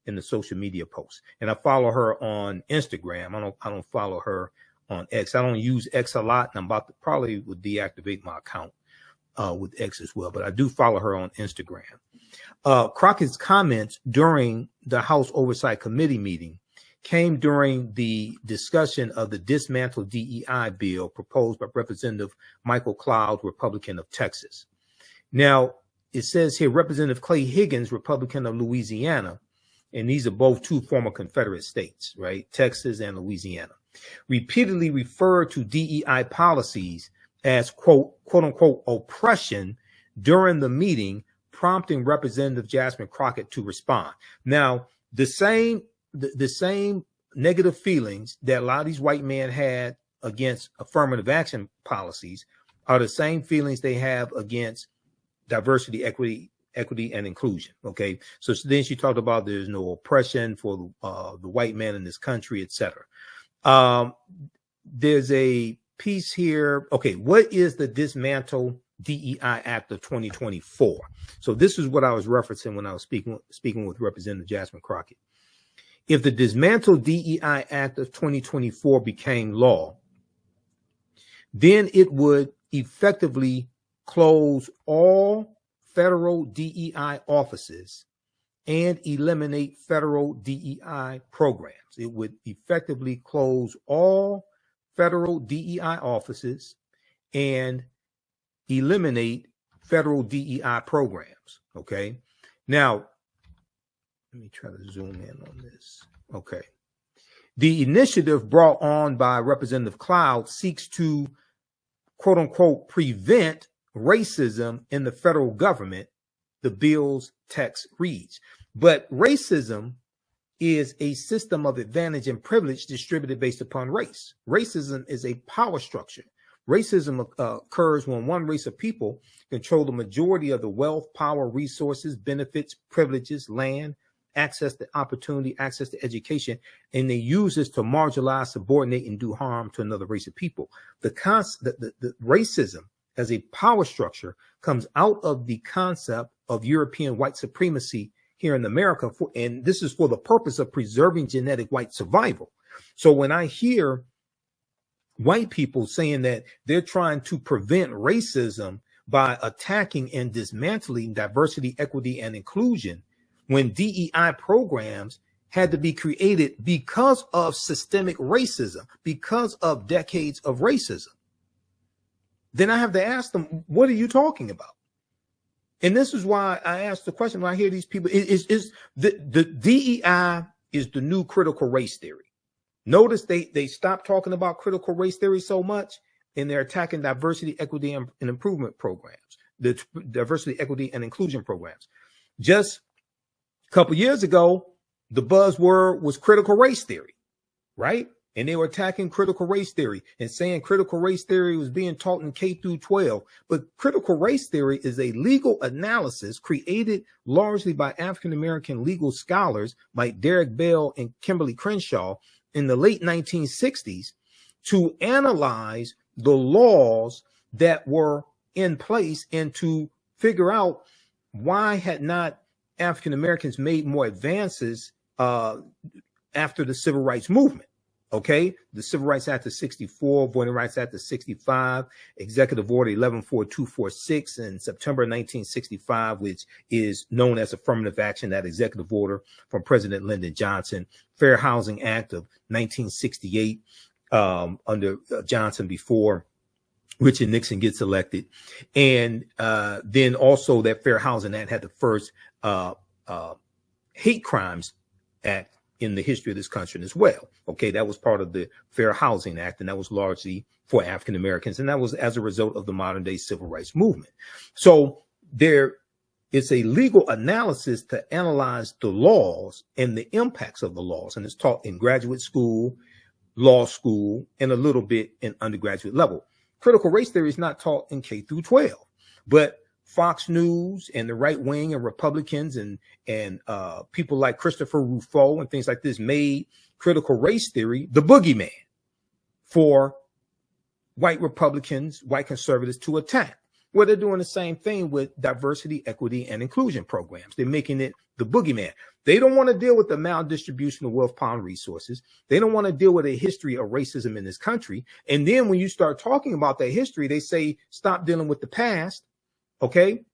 in the social media post. And I follow her on Instagram. I don't follow her on X. I don't use X a lot, and I'm about to probably would deactivate my account with X as well, but I do follow her on Instagram. Crockett's comments during the House Oversight Committee meeting came during the discussion of the Dismantle DEI bill proposed by Representative Michael Cloud, Republican of Texas. Now, it says here Representative Clay Higgins, Republican of Louisiana, and these are both two former Confederate states, right? Texas and Louisiana, repeatedly referred to DEI policies as, quote unquote, oppression during the meeting, prompting Representative Jasmine Crockett to respond. Now, the same negative feelings that a lot of these white men had against affirmative action policies are the same feelings they have against diversity, equity, and inclusion. Okay. So then she talked about there's no oppression for the white man in this country, etc. There's a piece here. Okay. What is the Dismantle DEI Act of 2024? So this is what I was referencing when I was speaking with Representative Jasmine Crockett. If the Dismantle DEI Act of 2024 became law, then it would effectively close all federal DEI offices and eliminate federal DEI programs. It would effectively close all federal DEI offices and eliminate federal DEI programs. Okay. Now, let me try to zoom in on this. Okay. The initiative brought on by Representative Cloud seeks to, quote unquote, prevent racism in the federal government, the bill's text reads. But racism is a system of advantage and privilege distributed based upon race. Racism is a power structure. Racism occurs when one race of people control the majority of the wealth, power, resources, benefits, privileges, land, access to opportunity, access to education, and they use this to marginalize, subordinate, and do harm to another race of people. The racism as a power structure comes out of the concept of European white supremacy here in America, and this is for the purpose of preserving genetic white survival. So when I hear white people saying that they're trying to prevent racism by attacking and dismantling diversity, equity, and inclusion, when DEI programs had to be created because of systemic racism, because of decades of racism. Then I have to ask them, what are you talking about? And this is why I ask the question when I hear these people, is the DEI is the new critical race theory. Notice they stopped talking about critical race theory so much, and they're attacking diversity, equity, and improvement programs, the diversity, equity, and inclusion programs. Just a couple years ago, the buzzword was critical race theory, right? And they were attacking critical race theory and saying critical race theory was being taught in K through 12. But critical race theory is a legal analysis created largely by African-American legal scholars like Derek Bell and Kimberly Crenshaw in the late 1960s to analyze the laws that were in place and to figure out why had not African-Americans made more advances after the Civil Rights Movement. Okay, the Civil Rights Act of 64, Voting Rights Act of 65, Executive Order 114246 in September 1965, which is known as Affirmative Action, that executive order from President Lyndon Johnson, Fair Housing Act of 1968 under Johnson before Richard Nixon gets elected. And then also that Fair Housing Act had the first hate crimes act in the history of this country as well. Okay, that was part of the Fair Housing Act, and that was largely for African Americans, and that was as a result of the modern day civil rights movement. So there is a legal analysis to analyze the laws and the impacts of the laws, and it's taught in graduate school, law school, and a little bit in undergraduate level. Critical race theory is not taught in K through 12, but Fox News and the right wing and Republicans and people like Christopher Rufo and things like this made critical race theory the boogeyman for white Republicans, white conservatives to attack. Well, they're doing the same thing with diversity, equity, and inclusion programs. They're making it the boogeyman. They don't want to deal with the maldistribution of wealth, power, and resources. They don't want to deal with a history of racism in this country. And then when you start talking about that history, they say, stop dealing with the past. Okay.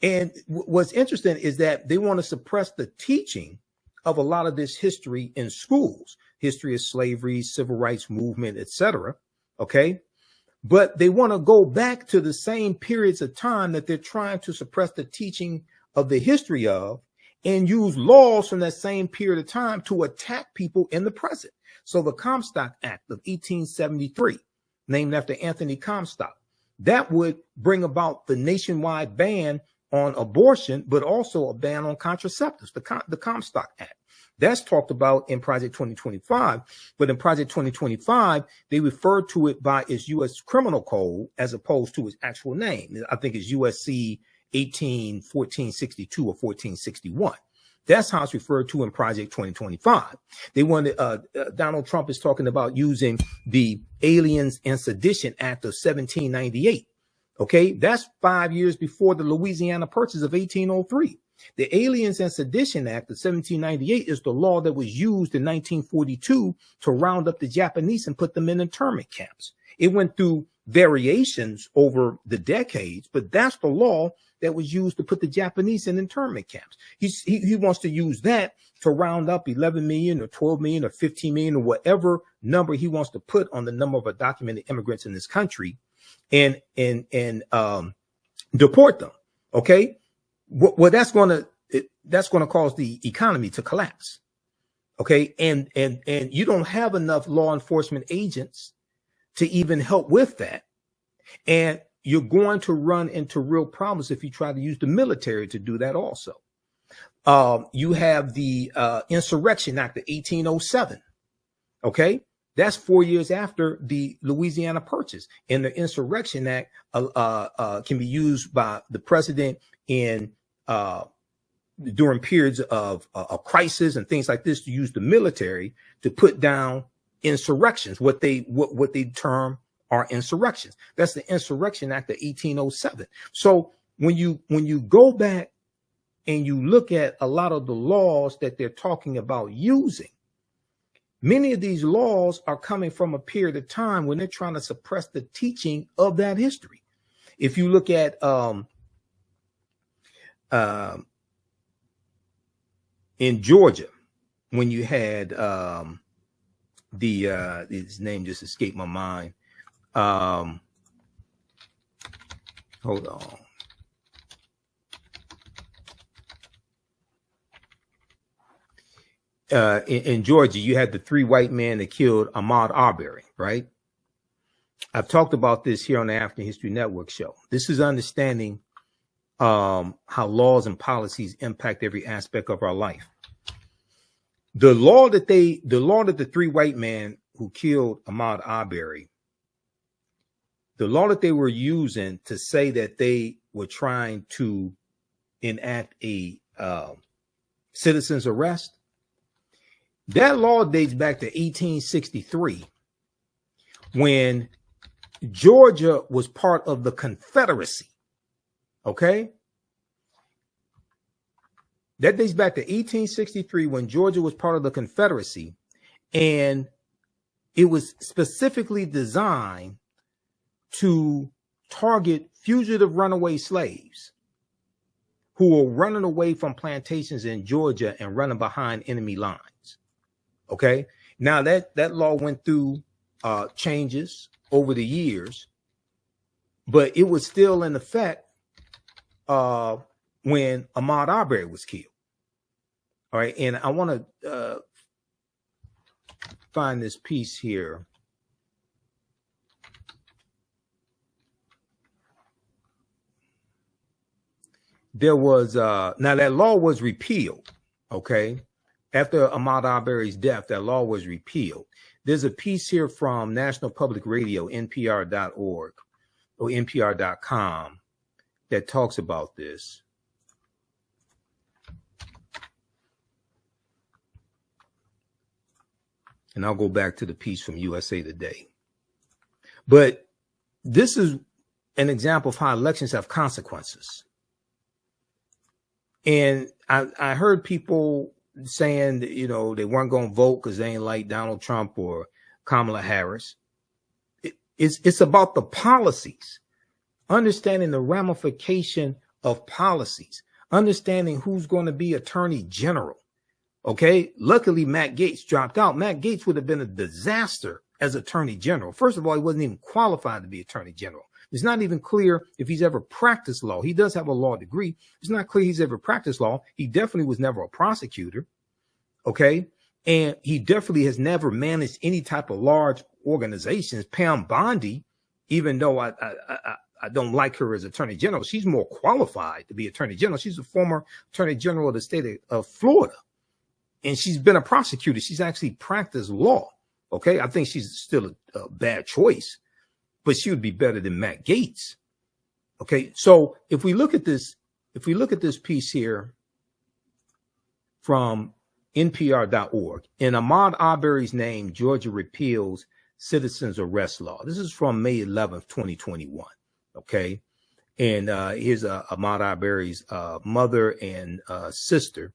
And what's interesting is that they want to suppress the teaching of a lot of this history in schools, history of slavery, civil rights movement, etc. Okay. But they want to go back to the same periods of time that they're trying to suppress the teaching of the history of and use laws from that same period of time to attack people in the present. So the Comstock Act of 1873, named after Anthony Comstock, that would bring about the nationwide ban on abortion, but also a ban on contraceptives, the Comstock Act. That's talked about in Project 2025, but in Project 2025, they refer to it by its U.S. criminal code as opposed to its actual name. I think it's USC 1462 or 1461. That's how it's referred to in Project 2025. They wanted, Donald Trump is talking about using the Aliens and Sedition Act of 1798. Okay, that's 5 years before the Louisiana Purchase of 1803. The Aliens and Sedition Act of 1798 is the law that was used in 1942 to round up the Japanese and put them in internment camps. It went through variations over the decades, but that's the law that was used to put the Japanese in internment camps. He wants to use that to round up 11 million or 12 million or 15 million or whatever number he wants to put on the number of undocumented immigrants in this country and deport them. Okay. Well, that's going to cause the economy to collapse. Okay. And you don't have enough law enforcement agents to even help with that. And you're going to run into real problems if you try to use the military to do that also. You have the Insurrection Act of 1807. Okay. That's 4 years after the Louisiana Purchase. And the Insurrection Act can be used by the president in during periods of a crisis and things like this to use the military to put down insurrections, what they term are insurrections. That's the Insurrection Act of 1807. So when you go back and you look at a lot of the laws that they're talking about using, Many of these laws are coming from a period of time when they're trying to suppress the teaching of that history. If you look at in Georgia, when you had his name just escaped my mind. Hold on. In Georgia, you had the 3 white men that killed Ahmaud Arbery, right? I've talked about this here on the African History Network show. This is understanding how laws and policies impact every aspect of our life. The law that the 3 white men who killed Ahmaud Arbery, the law that they were using to say that they were trying to enact a citizen's arrest, that law dates back to 1863, when Georgia was part of the Confederacy. Okay? That dates back to 1863, when Georgia was part of the Confederacy, and it was specifically designed to target fugitive runaway slaves who were running away from plantations in Georgia and running behind enemy lines. Okay, now that law went through changes over the years, but it was still in effect when Ahmaud Arbery was killed. All right, and I want to find this piece here. There was now that law was repealed. Okay. After Ahmaud Arbery's death, that law was repealed. There's a piece here from National Public Radio, NPR.org or NPR.com, that talks about this. And I'll go back to the piece from USA Today. But this is an example of how elections have consequences. And I heard people saying that, you know, they weren't going to vote because they ain't like Donald Trump or Kamala Harris. It's about the policies, understanding the ramification of policies, understanding who's going to be attorney general. Okay. Luckily, Matt Gaetz dropped out. Matt Gaetz would have been a disaster as attorney general. First of all, he wasn't even qualified to be attorney general. It's not even clear if he's ever practiced law. He does have a law degree. It's not clear he's ever practiced law. He definitely was never a prosecutor. Okay. And he definitely has never managed any type of large organizations. Pam Bondi, even though I don't like her as attorney general, she's more qualified to be attorney general. She's a former attorney general of the state of Florida. And she's been a prosecutor. She's actually practiced law. Okay. I think she's still a bad choice, but she would be better than Matt Gaetz. Okay. So if we look at this piece here from NPR.org, in Ahmaud Arbery's name, Georgia repeals citizens arrest law. This is from May 11th, 2021. Okay. And here's Ahmaud Arbery's mother and sister.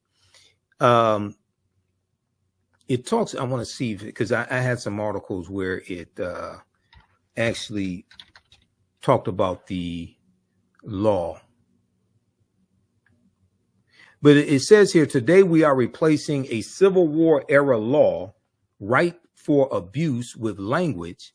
It talks, I want to see, because I had some articles where it actually talked about the law. But it says here, today we are replacing a Civil War era law, right for abuse, with language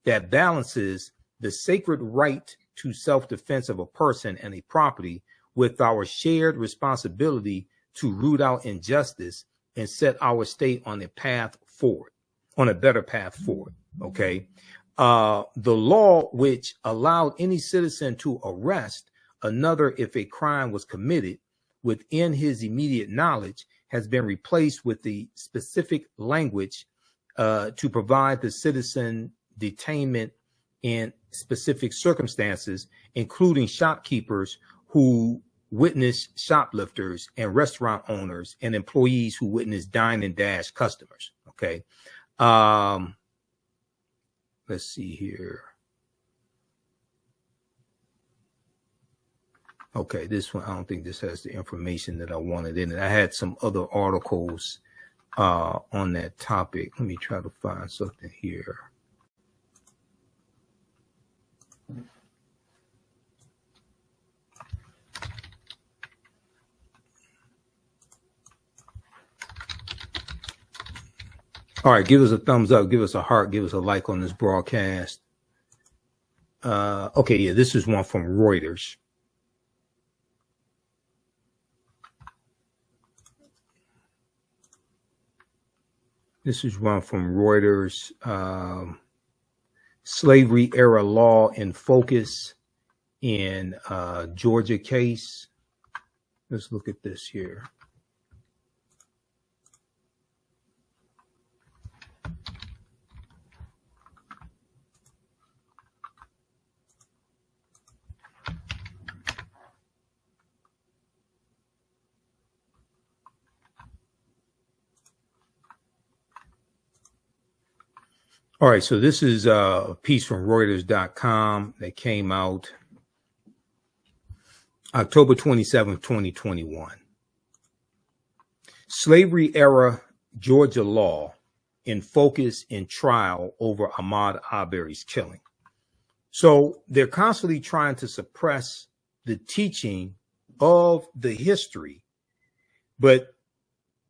that balances the sacred right to self-defense of a person and a property with our shared responsibility to root out injustice and set our state on a path forward, on a better path forward. Okay. The law which allowed any citizen to arrest another if a crime was committed within his immediate knowledge has been replaced with the specific language to provide the citizen detainment in specific circumstances, including shopkeepers who witness shoplifters and restaurant owners and employees who witness dine and dash customers. Okay. Let's see here. Okay, this one, I don't think this has the information that I wanted in it. I had some other articles on that topic. Let me try to find something here. All right, give us a thumbs up, give us a heart, give us a like on this broadcast. Okay, yeah, this is one from Reuters. This is one from Reuters. Slavery era law in focus in Georgia case. Let's look at this here. All right, so this is a piece from Reuters.com that came out October 27, 2021. Slavery era Georgia law in focus in trial over Ahmaud Arbery's killing. So they're constantly trying to suppress the teaching of the history, but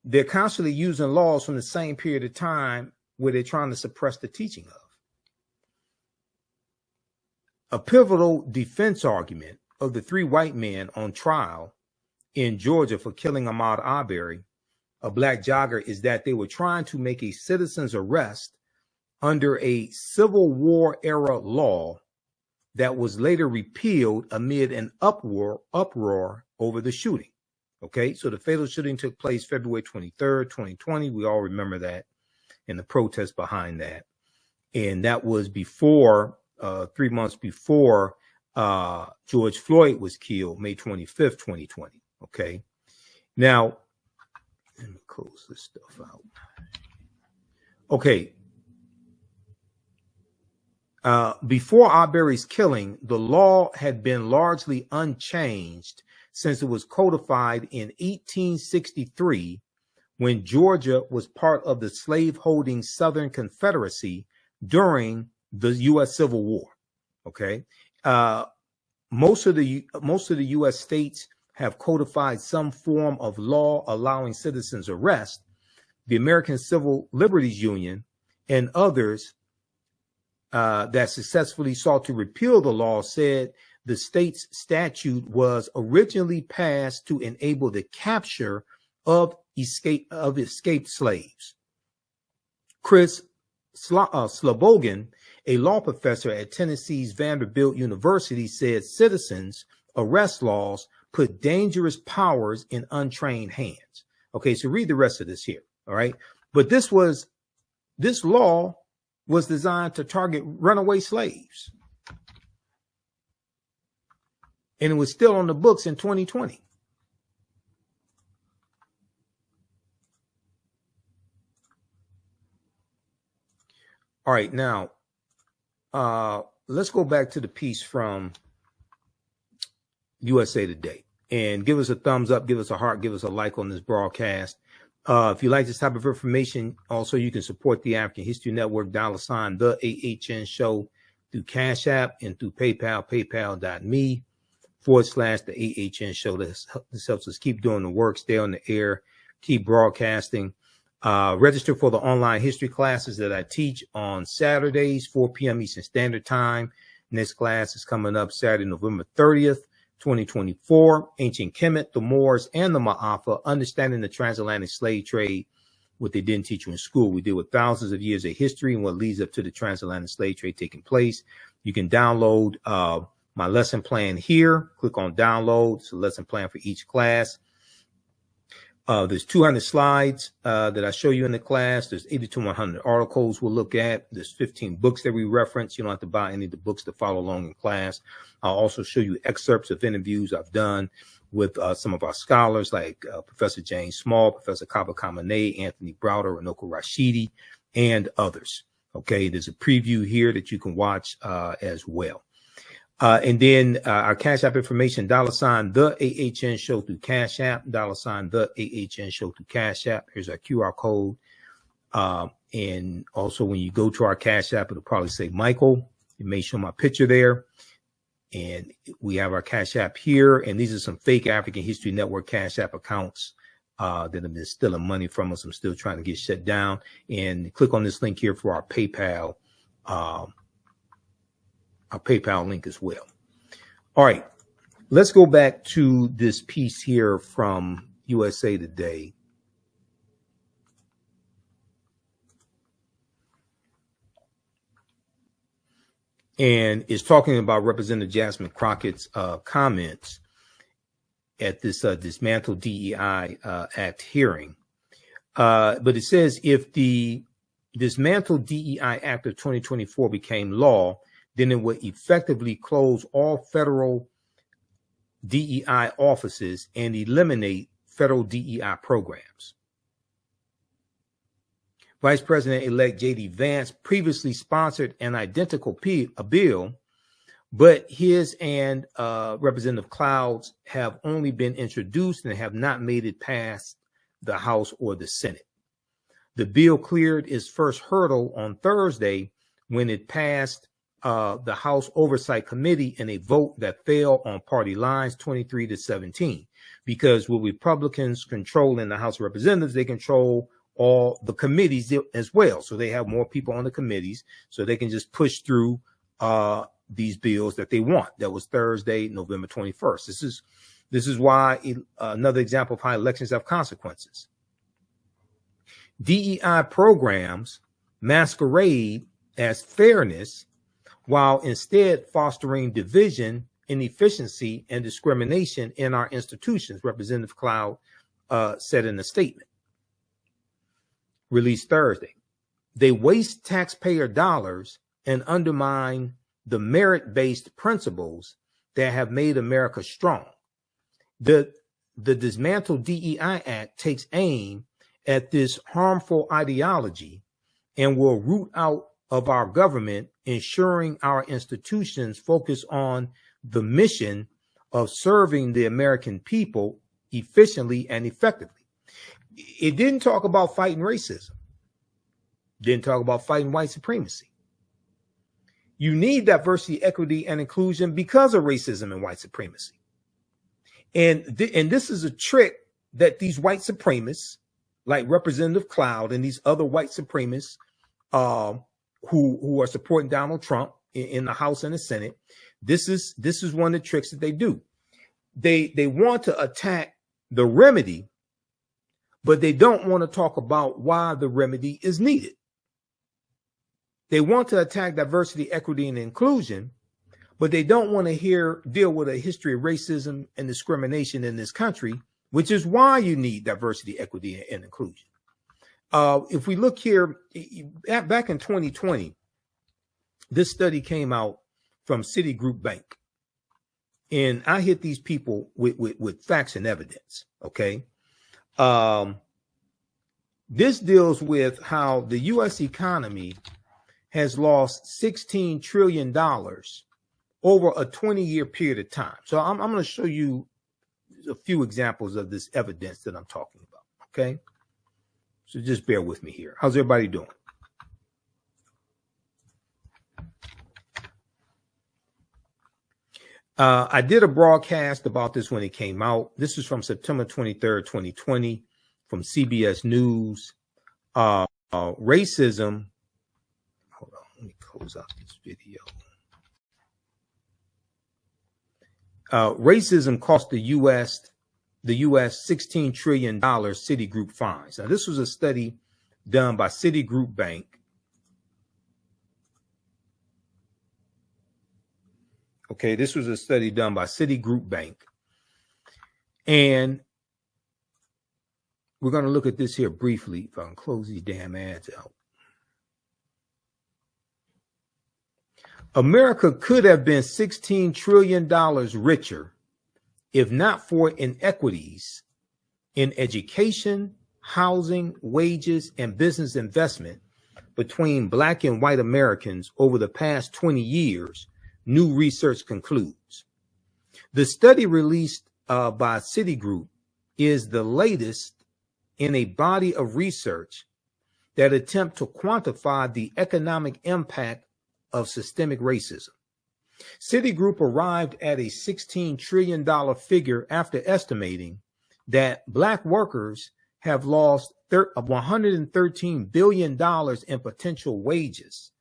they're constantly using laws from the same period of time where they're trying to suppress the teaching of. A pivotal defense argument of the three white men on trial in Georgia for killing Ahmaud Arbery, a black jogger, is that they were trying to make a citizen's arrest under a Civil War era law that was later repealed amid an uproar over the shooting. Okay, so the fatal shooting took place February 23rd, 2020. We all remember that, and the protest behind that. And that was before, 3 months before George Floyd was killed, May 25th, 2020. Okay. Now, let me close this stuff out. Okay. Before Arbery's killing, the law had been largely unchanged since it was codified in 1863 when Georgia was part of the slave-holding Southern Confederacy during the U.S. Civil War. Okay, most of the U.S. states have codified some form of law allowing citizens arrest. The American Civil Liberties Union and others that successfully sought to repeal the law said the state's statute was originally passed to enable the capture of escaped slaves. Chris Slobogan, a law professor at Tennessee's Vanderbilt University, said citizens arrest laws put dangerous powers in untrained hands. Okay, so read the rest of this here. All right, but this law was designed to target runaway slaves, and it was still on the books in 2020. All right, now let's go back to the piece from USA Today and give us a thumbs up, give us a heart, give us a like on this broadcast. If you like this type of information, also you can support the African History Network, $ the AHN show through Cash App and through PayPal, paypal.me/the AHN show. This helps us keep doing the work, stay on the air, keep broadcasting. Register for the online history classes that I teach on Saturdays, 4 p.m. Eastern Standard Time. Next class is coming up Saturday, November 30th, 2024. Ancient Kemet, the Moors, and the Ma'afa, understanding the transatlantic slave trade, what they didn't teach you in school. We deal with thousands of years of history and what leads up to the transatlantic slave trade taking place. You can download my lesson plan here. Click on download. It's a lesson plan for each class. There's 200 slides that I show you in the class. There's 80 to 100 articles we'll look at. There's 15 books that we reference. You don't have to buy any of the books to follow along in class. I'll also show you excerpts of interviews I've done with some of our scholars like Professor James Small, Professor Kaba Kamene, Anthony Browder, Runoko Rashidi, and others. Okay, there's a preview here that you can watch as well. And then our Cash App information, $ the AHN show through Cash App, $ the AHN show through Cash App. Here's our QR code. And also when you go to our Cash App, it'll probably say Michael. It may show my picture there. And we have our Cash App here. And these are some fake African History Network Cash App accounts that have been stealing money from us. I'm still trying to get shut down. And click on this link here for our PayPal link as well. All right, let's go back to this piece here from USA Today. And it's talking about Representative Jasmine Crockett's comments at this Dismantle DEI Act hearing. But it says if the Dismantle DEI Act of 2024 became law, then it would effectively close all federal DEI offices and eliminate federal DEI programs. Vice President-elect J.D. Vance previously sponsored an identical bill, but his and Representative Cloud's have only been introduced and have not made it past the House or the Senate. The bill cleared its first hurdle on Thursday when it passed the House Oversight Committee in a vote that fell on party lines 23-17, because with Republicans controlling the House of Representatives, they control all the committees as well. So they have more people on the committees, so they can just push through these bills that they want. That was Thursday, November 21st. This is why another example of how elections have consequences. DEI programs masquerade as fairness while instead fostering division, inefficiency, and discrimination in our institutions, Representative Cloud said in a statement released Thursday. They waste taxpayer dollars and undermine the merit-based principles that have made America strong. The Dismantle DEI Act takes aim at this harmful ideology and will root out of our government, ensuring our institutions focus on the mission of serving the American people efficiently and effectively. It didn't talk about fighting racism. Didn't talk about fighting white supremacy. You need diversity, equity, and inclusion because of racism and white supremacy. And this is a trick that these white supremacists, like Representative Cloud and these other white supremacists who are supporting Donald Trump in the House and the Senate, this is one of the tricks that they do. They want to attack the remedy, but they don't want to talk about why the remedy is needed. They want to attack diversity, equity, and inclusion, but they don't want to deal with a history of racism and discrimination in this country, which is why you need diversity, equity, and inclusion. If we look here, back in 2020, this study came out from Citigroup Bank, and I hit these people with facts and evidence. Okay. This deals with how the U.S. economy has lost $16 trillion over a 20-year period of time. So I'm going to show you a few examples of this evidence that I'm talking about. Okay. So just bear with me here. How's everybody doing? I did a broadcast about this when it came out. This is from September 23rd, 2020, from CBS News. Racism. Hold on, let me close out this video. Racism cost the U.S. $16 trillion Citigroup fines. Now, this was a study done by Citigroup Bank. Okay, this was a study done by Citigroup Bank. And we're going to look at this here briefly. If I can close these damn ads out. America could have been $16 trillion richer if not for inequities in education, housing, wages, and business investment between Black and white Americans over the past 20 years new research concludes. The study released by Citigroup is the latest in a body of research that attempt to quantify the economic impact of systemic racism. Citigroup arrived at a $16 trillion figure after estimating that Black workers have lost $113 billion in potential wages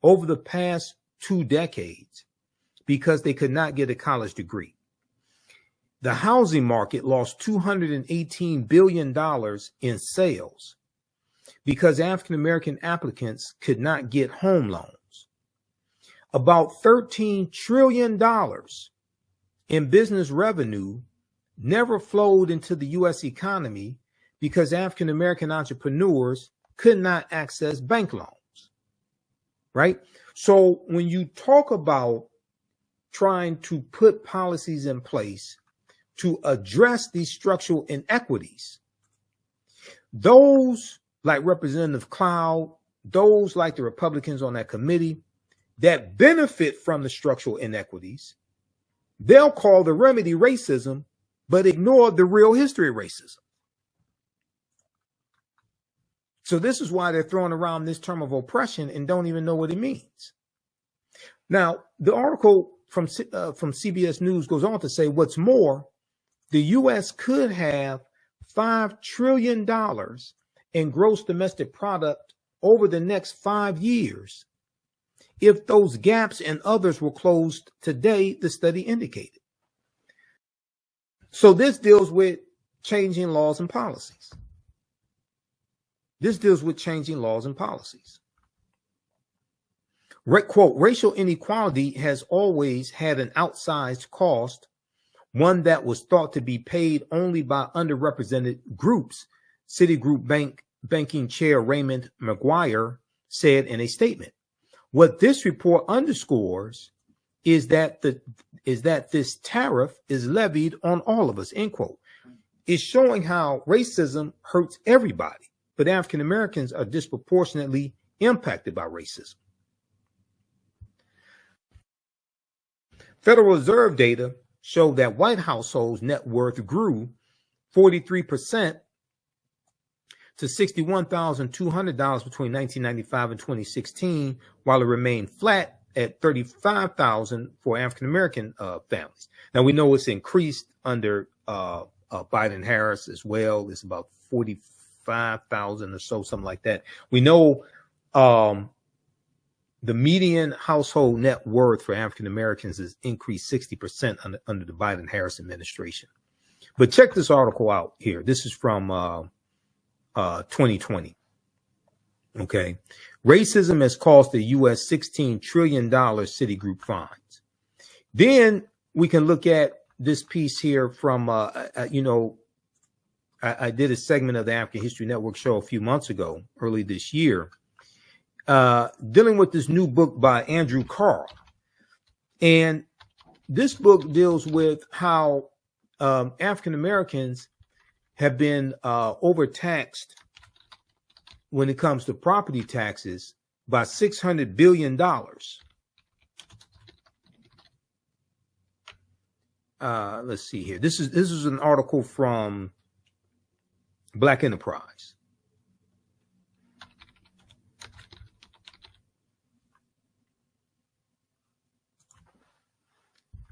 over the past 2 decades because they could not get a college degree. The housing market lost $218 billion in sales because African-American applicants could not get home loans. About $13 trillion in business revenue never flowed into the U.S. economy because African-American entrepreneurs could not access bank loans, right? So when you talk about trying to put policies in place to address these structural inequities, those like Representative Cloud, those like the Republicans on that committee that benefit from the structural inequities, they'll call the remedy racism, but ignore the real history of racism. So this is why they're throwing around this term of oppression and don't even know what it means. Now, the article from CBS News goes on to say, what's more, the U.S. could have $5 trillion in gross domestic product over the next 5 years if those gaps and others were closed today, the study indicated. So this deals with changing laws and policies. This deals with changing laws and policies. Quote, racial inequality has always had an outsized cost, one that was thought to be paid only by underrepresented groups, Citigroup banking chair Raymond McGuire said in a statement. What this report underscores is that this tariff is levied on all of us, end quote. It's showing how racism hurts everybody, but African Americans are disproportionately impacted by racism. Federal Reserve data show that white households' net worth grew 43% to $61,200 between 1995 and 2016, while it remained flat at $35,000 for African-American families. Now, we know it's increased under Biden-Harris as well. It's about 45,000 or so, something like that. We know the median household net worth for African-Americans has increased 60% under the Biden-Harris administration. But check this article out here. This is from 2020. Okay. Racism has cost the U.S. $16 trillion Citigroup fines. Then we can look at this piece here from, I did a segment of the African History Network show a few months ago, early this year, dealing with this new book by Andrew Carl. And this book deals with how African Americans have been overtaxed when it comes to property taxes by $600 billion. Let's see here. This is an article from Black Enterprise.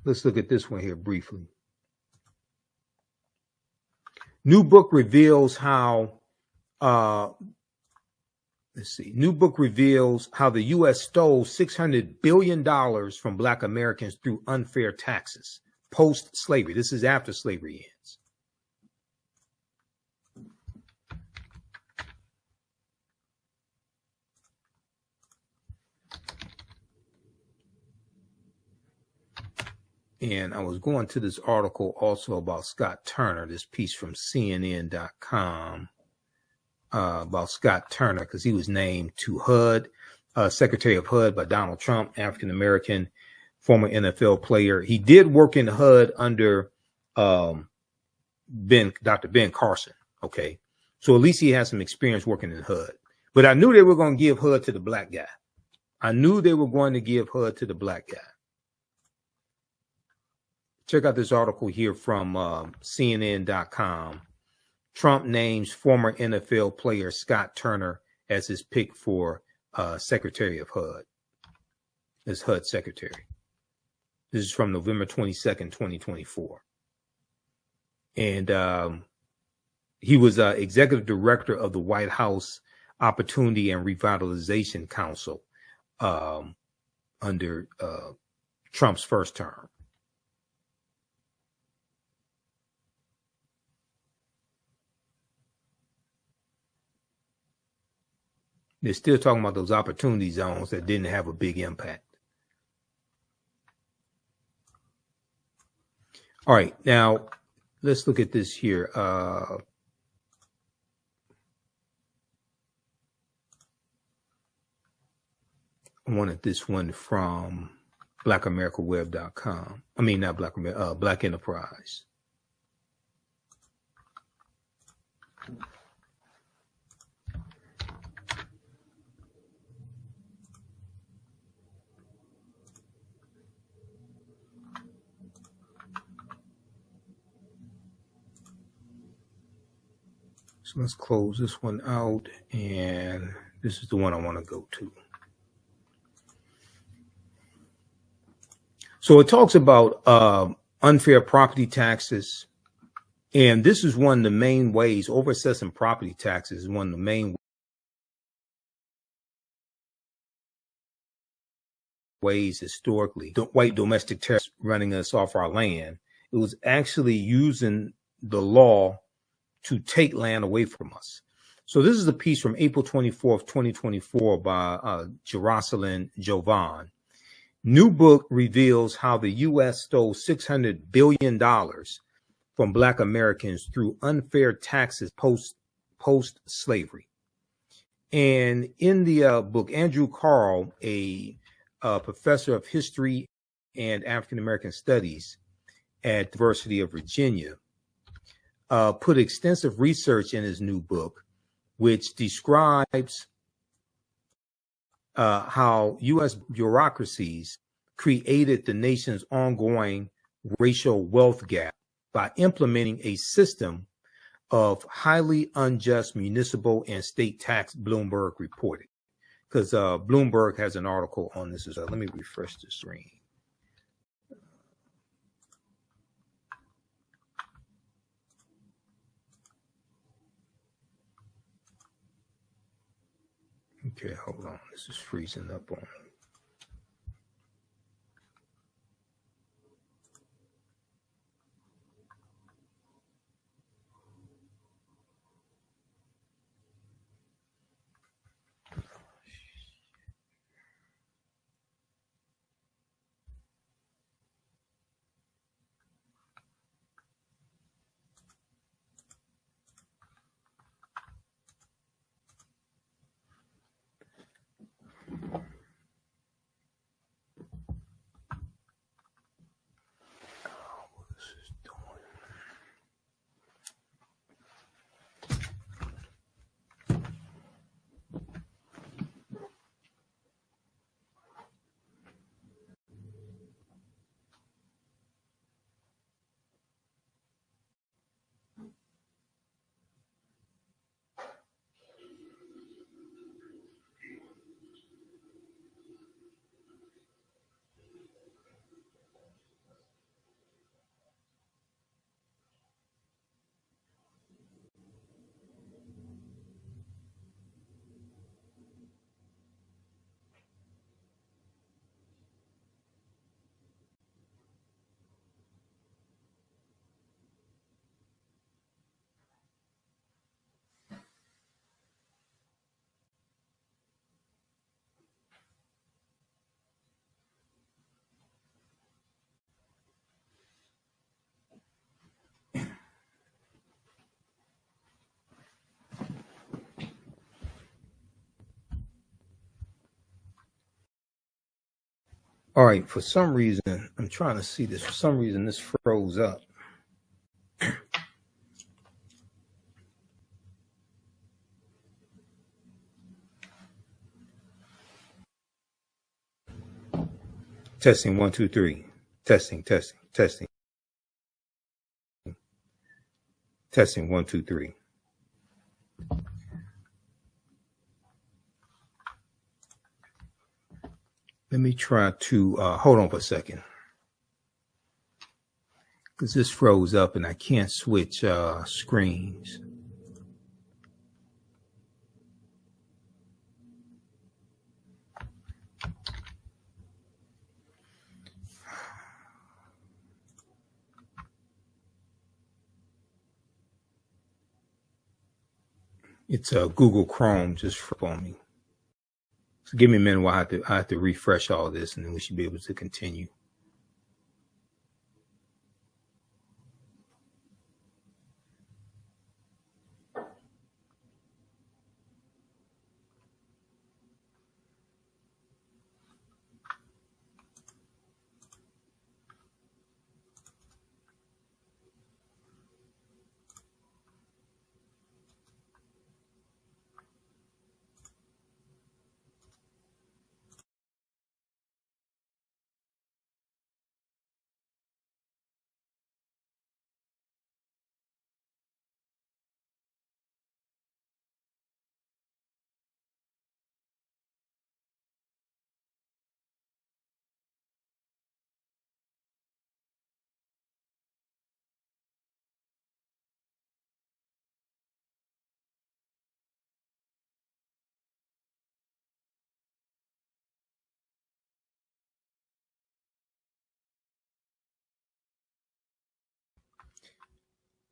Let's look at this one here briefly. New book reveals how, New book reveals how the U.S. stole $600 billion from Black Americans through unfair taxes post-slavery. This is after slavery ends. And I was going to this article also about Scott Turner, this piece from CNN.com about Scott Turner, because he was named to HUD, Secretary of HUD by Donald Trump, African-American, former NFL player. He did work in HUD under Dr. Ben Carson. Okay. So at least he has some experience working in HUD. But I knew they were going to give HUD to the black guy. I knew they were going to give HUD to the black guy. Check out this article here from CNN.com. Trump names former NFL player Scott Turner as his pick for Secretary of HUD, as HUD Secretary. This is from November 22nd, 2024. And he was executive director of the White House Opportunity and Revitalization Council under Trump's first term. They're still talking about those opportunity zones that didn't have a big impact. All right, now let's look at this here. I wanted this one from blackamericaweb.com. I mean, not Black Enterprise. So let's close this one out, and this is the one I want to go to. So it talks about unfair property taxes, and this is one of the main ways, over-assessing property taxes is one of the main ways historically, the white domestic terrorists running us off our land. It was actually using the law to take land away from us. So this is a piece from April 24th, 2024 by Jocelyn Jovan. New book reveals how the U.S. stole $600 billion from Black Americans through unfair taxes post-slavery. And in the book, Andrew Carl, a professor of history and African American studies at the University of Virginia, put extensive research in his new book, which describes how U.S. bureaucracies created the nation's ongoing racial wealth gap by implementing a system of highly unjust municipal and state tax, Bloomberg reported. Because Bloomberg has an article on this as well. Let me refresh the screen. Okay, hold on. This is freezing up on me. All right, for some reason, I'm trying to see this. For some reason, this froze up. Testing, 1, 2, 3. Testing. Testing 1, 2, 3. Let me try to hold on for a second, because this froze up and I can't switch screens. It's Google Chrome just on me. So give me a minute while I have to refresh all this, and then we should be able to continue.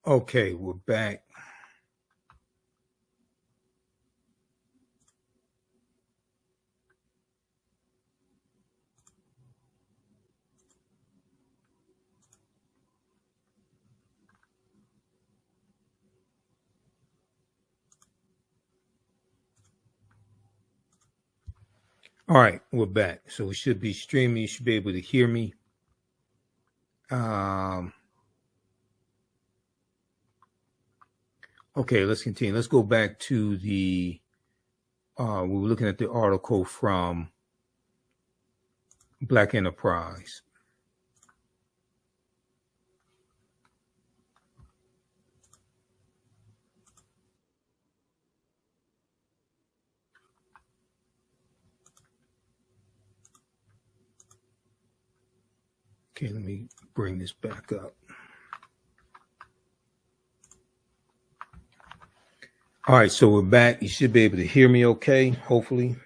Okay, we're back. All right, we're back. So we should be streaming. You should be able to hear me. Okay, let's continue. Let's go back to the, we were looking at the article from Black Enterprise. Okay, let me bring this back up. All right, so we're back. You should be able to hear me okay, hopefully.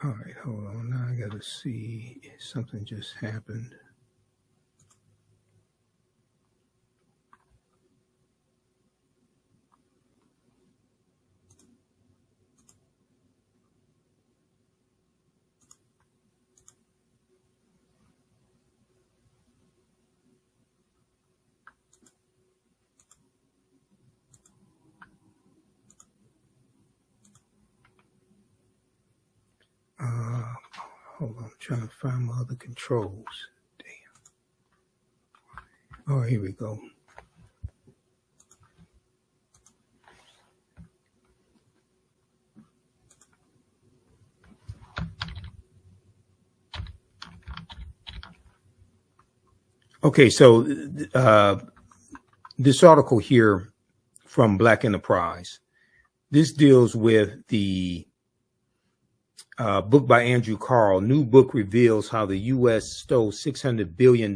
All right, hold on. Now I got to see if something just happened. Hold on, I'm trying to find my other controls. Damn. Oh, here we go. Okay, so this article here from Black Enterprise, this deals with the book by Andrew Carl. New book reveals how the U.S. stole $600 billion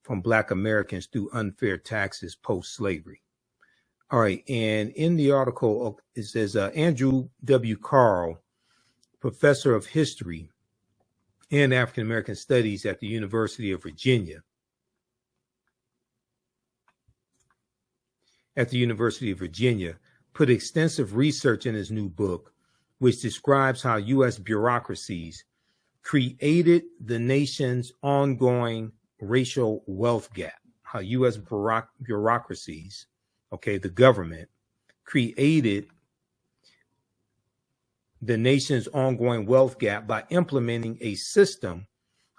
from Black Americans through unfair taxes post-slavery. All right, and in the article, it says Andrew W. Carl, professor of history and African American studies at the University of Virginia. Put extensive research in his new book, which describes how U.S. bureaucracies created the nation's ongoing racial wealth gap, how U.S. bureaucracies okay, the government, created the nation's ongoing wealth gap by implementing a system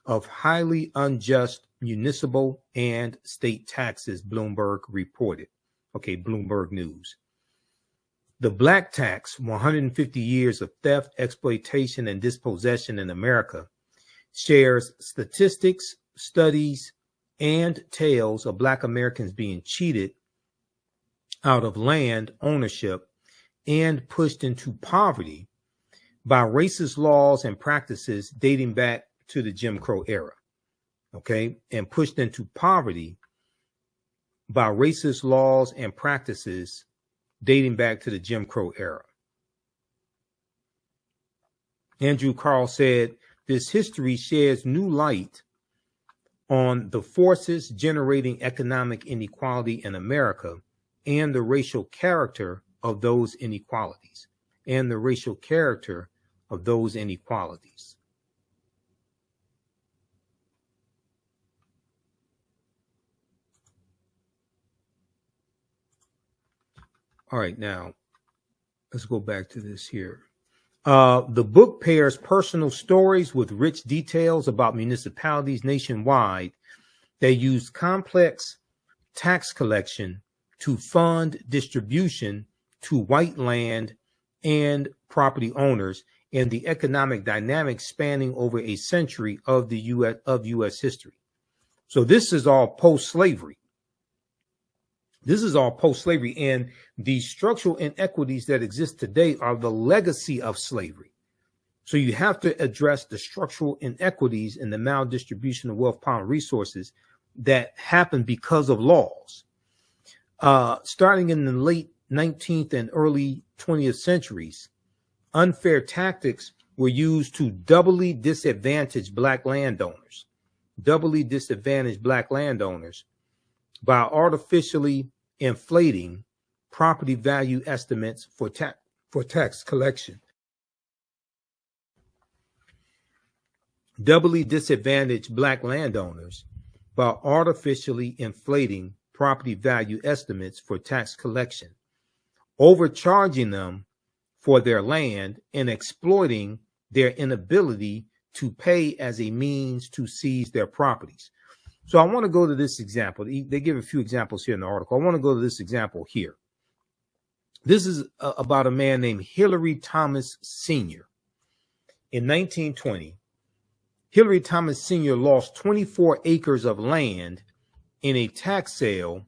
of highly unjust municipal and state taxes, Bloomberg reported. Okay, Bloomberg News. The black tax, 150 years of theft, exploitation, and dispossession in America, shares statistics, studies, and tales of black Americans being cheated out of land ownership and pushed into poverty by racist laws and practices dating back to the Jim Crow era, okay, and pushed into poverty by racist laws and practices dating back to the Jim Crow era. Andrew Carl said, this history sheds new light on the forces generating economic inequality in America and the racial character of those inequalities, and the racial character of those inequalities. All right, now let's go back to this here. The book pairs personal stories with rich details about municipalities nationwide that use complex tax collection to fund distribution to white land and property owners and the economic dynamics spanning over a century of the U.S. history. So this is all post-slavery. This is all post-slavery, and the structural inequities that exist today are the legacy of slavery. So you have to address the structural inequities in the maldistribution of wealth, power, and resources that happen because of laws. Starting in the late 19th and early 20th centuries, unfair tactics were used to doubly disadvantage black landowners by artificially inflating property value estimates for tax collection. Doubly disadvantaged black landowners by artificially inflating property value estimates for tax collection, overcharging them for their land and exploiting their inability to pay as a means to seize their properties. So I want to go to this example. They give a few examples here in the article. I want to go to this example here. This is about a man named Hilary Thomas Sr. In 1920, Hilary Thomas Sr. lost 24 acres of land in a tax sale.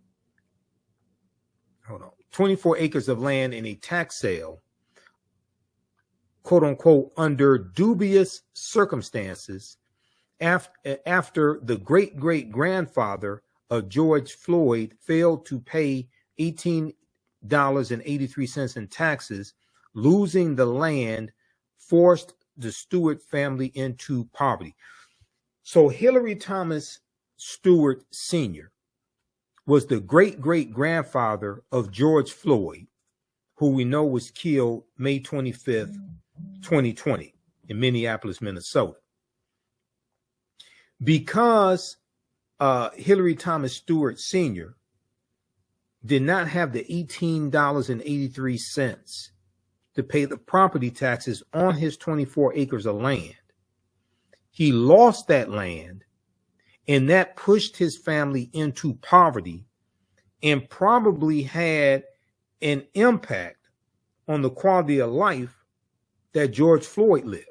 24 acres of land in a tax sale, quote unquote, under dubious circumstances after the great-great-grandfather of George Floyd failed to pay $18.83 in taxes, losing the land forced the Stewart family into poverty. So Hilary Thomas Stewart Sr. was the great-great-grandfather of George Floyd, who we know was killed May 25th, 2020 in Minneapolis, Minnesota. Because Hilary Thomas Stewart Sr. did not have the $18.83 to pay the property taxes on his 24 acres of land, he lost that land, and that pushed his family into poverty and probably had an impact on the quality of life that George Floyd lived.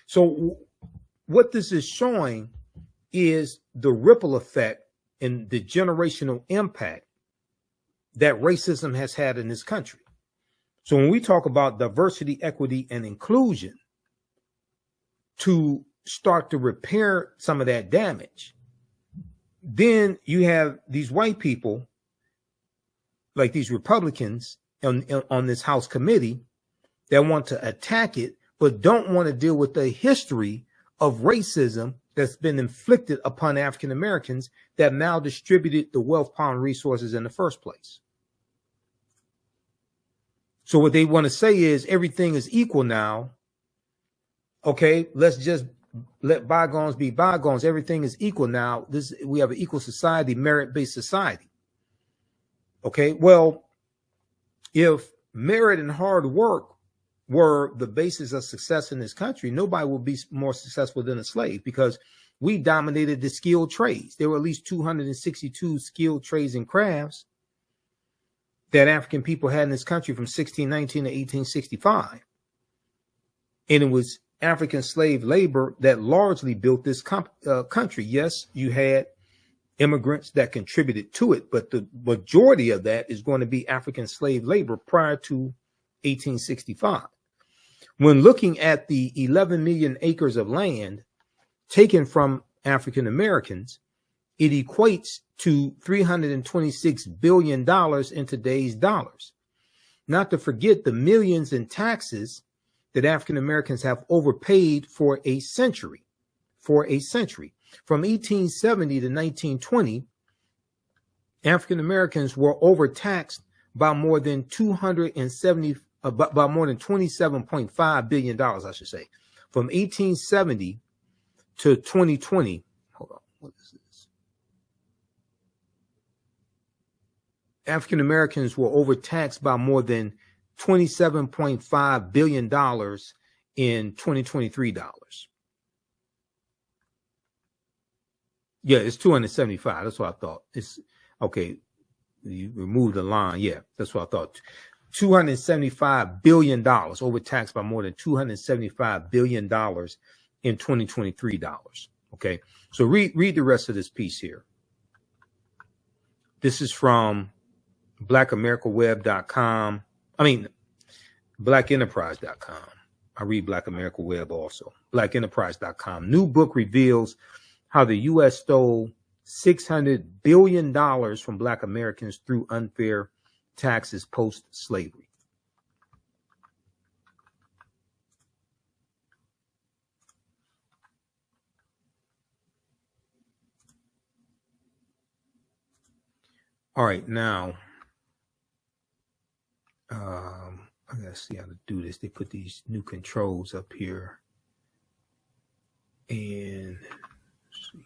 So what this is showing is the ripple effect and the generational impact that racism has had in this country. So when we talk about diversity, equity, and inclusion to start to repair some of that damage, then you have these white people, like these Republicans on this House committee, that want to attack it, but don't want to deal with the history of racism that's been inflicted upon African Americans that maldistributed the wealth, power, and resources in the first place. So what they want to say is everything is equal now. Okay, let's just let bygones be bygones. Everything is equal now. We have an equal society, merit-based society. Okay, well, if merit and hard work were the basis of success in this country, nobody would be more successful than a slave, because we dominated the skilled trades. There were at least 262 skilled trades and crafts that African people had in this country from 1619 to 1865. And it was African slave labor that largely built this country. Yes, you had immigrants that contributed to it, but the majority of that is going to be African slave labor prior to 1865. When looking at the 11 million acres of land taken from African Americans, it equates to $326 billion in today's dollars. Not to forget the millions in taxes that African Americans have overpaid for a century. From 1870 to 1920, African Americans were overtaxed by more than $27.5 billion, I should say. From 1870 to 2020, hold on, what is this? African Americans were overtaxed by more than $27.5 billion in 2023 dollars. Yeah, it's 275. That's what I thought. It's okay. You remove the line. Yeah, that's what I thought. $275 billion, overtaxed by more than $275 billion in 2023 dollars. Okay, so read the rest of this piece here. This is from blackamericaweb.com. I mean, blackenterprise.com. I read Black America Web also. Blackenterprise.com. New book reveals how the U.S. stole $600 billion from Black Americans through unfair taxes post-slavery. All right, now, I gotta see how to do this. They put these new controls up here. And let's see.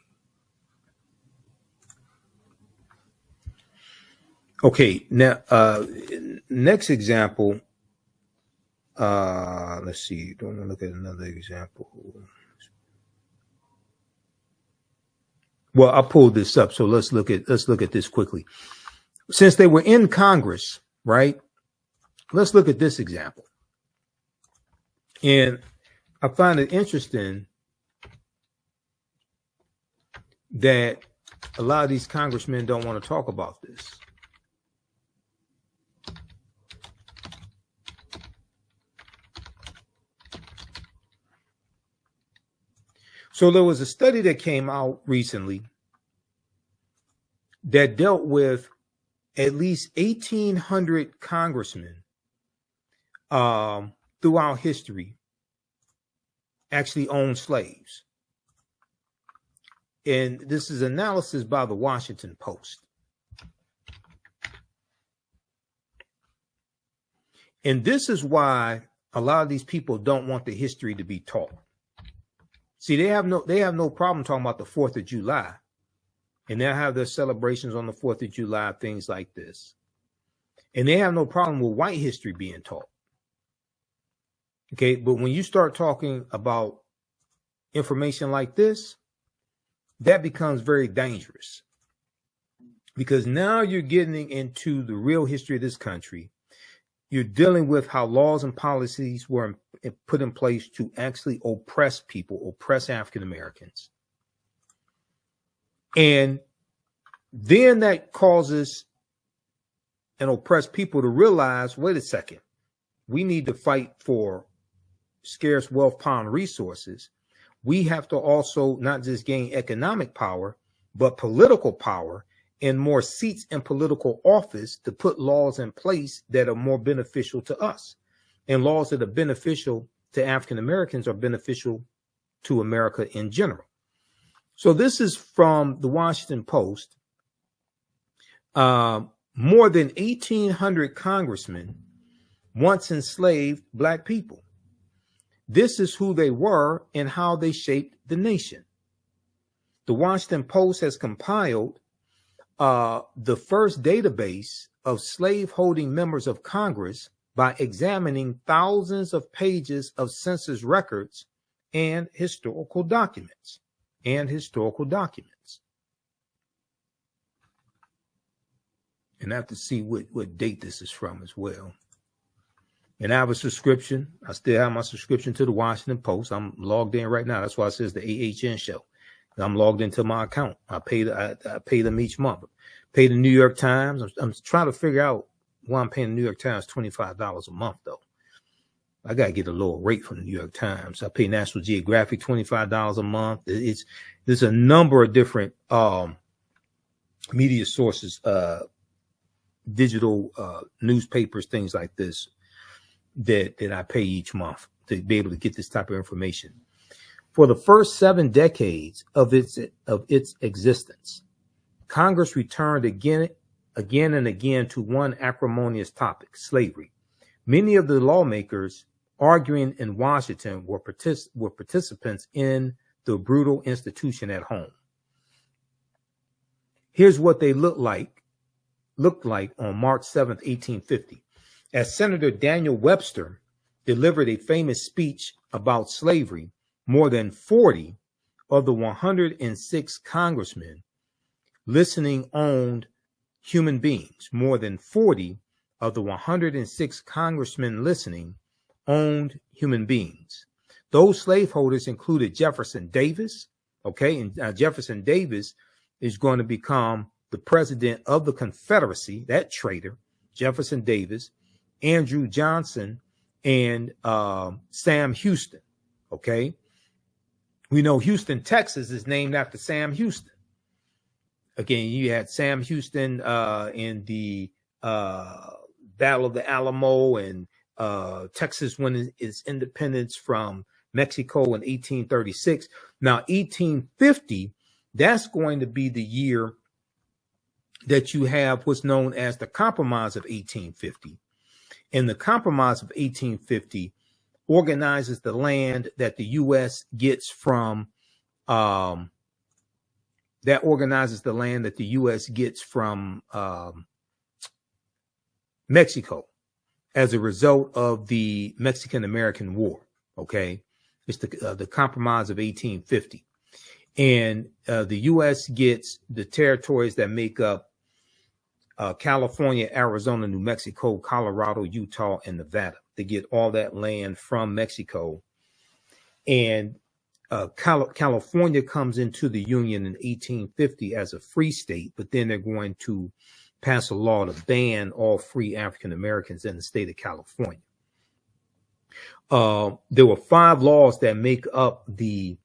Okay, now next example. Let's see. Don't want to look at another example. Well, I pulled this up, so let's look at this quickly. Since they were in Congress, right? Let's look at this example. And I find it interesting that a lot of these congressmen don't want to talk about this. So there was a study that came out recently that dealt with at least 1,800 congressmen throughout history actually owned slaves. And this is analysis by the Washington Post. And this is why a lot of these people don't want the history to be taught. See, they have no problem talking about the 4th of July. And they'll have their celebrations on the 4th of July, things like this. And they have no problem with white history being taught. Okay, but when you start talking about information like this, that becomes very dangerous. Because now you're getting into the real history of this country. You're dealing with how laws and policies were put in place to actually oppress people, oppress African Americans. And then that causes an oppressed people to realize, wait a second, we need to fight for scarce wealth, power, and resources. We have to also not just gain economic power, but political power and more seats in political office to put laws in place that are more beneficial to us. And laws that are beneficial to African Americans are beneficial to America in general. So this is from the Washington Post. More than 1,800 congressmen once enslaved Black people. This is who they were and how they shaped the nation. The Washington Post has compiled the first database of slave-holding members of Congress by examining thousands of pages of census records and historical documents. And I have to see what date this is from as well. And I have a subscription. I still have my subscription to the Washington Post. I'm logged in right now. That's why it says the AHN show. I'm logged into my account. I pay them each month. Pay the New York Times. I'm trying to figure out why I'm paying the New York Times $25 a month though. I gotta get a lower rate from the New York Times. I pay National Geographic $25 a month. There's a number of different media sources, digital newspapers, things like this that I pay each month to be able to get this type of information. For the first 7 decades of its existence, Congress returned again and again to one acrimonious topic: slavery. Many of the lawmakers arguing in Washington were participants in the brutal institution at home. Here's what they looked like on March 7th, 1850, as Senator Daniel Webster delivered a famous speech about slavery. More than 40 of the 106 congressmen listening owned human beings. More than 40 of the 106 congressmen listening owned human beings. Those slaveholders included Jefferson Davis, okay, and Jefferson Davis is going to become the president of the Confederacy, that traitor, Jefferson Davis, Andrew Johnson, and Sam Houston, okay? We know Houston, Texas is named after Sam Houston. Again, you had Sam Houston in the Battle of the Alamo, and Texas won its independence from Mexico in 1836. Now, 1850, that's going to be the year that you have what's known as the Compromise of 1850. And the Compromise of 1850 organizes the land that the U.S. gets from Mexico as a result of the Mexican-American War. Okay, it's the Compromise of 1850, and the U.S. gets the territories that make up California, Arizona, New Mexico, Colorado, Utah, and Nevada. They get all that land from Mexico, and California comes into the Union in 1850 as a free state, but then they're going to pass a law to ban all free African Americans in the state of California. There were 5 laws that make up the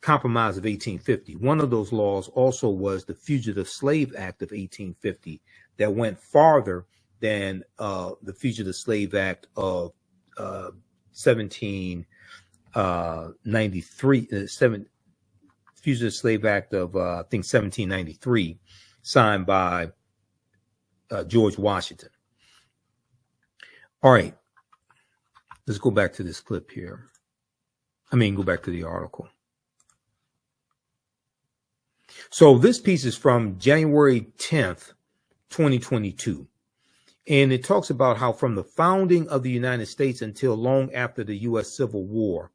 Compromise of 1850. One of those laws also was the Fugitive Slave Act of 1850 that went farther than the Fugitive Slave Act of 1793, Fugitive Slave Act of I think 1793, signed by George Washington. All right, let's go back to this clip here. Go back to the article. So this piece is from January 10th, 2022. And it talks about how from the founding of the United States until long after the U.S. Civil War,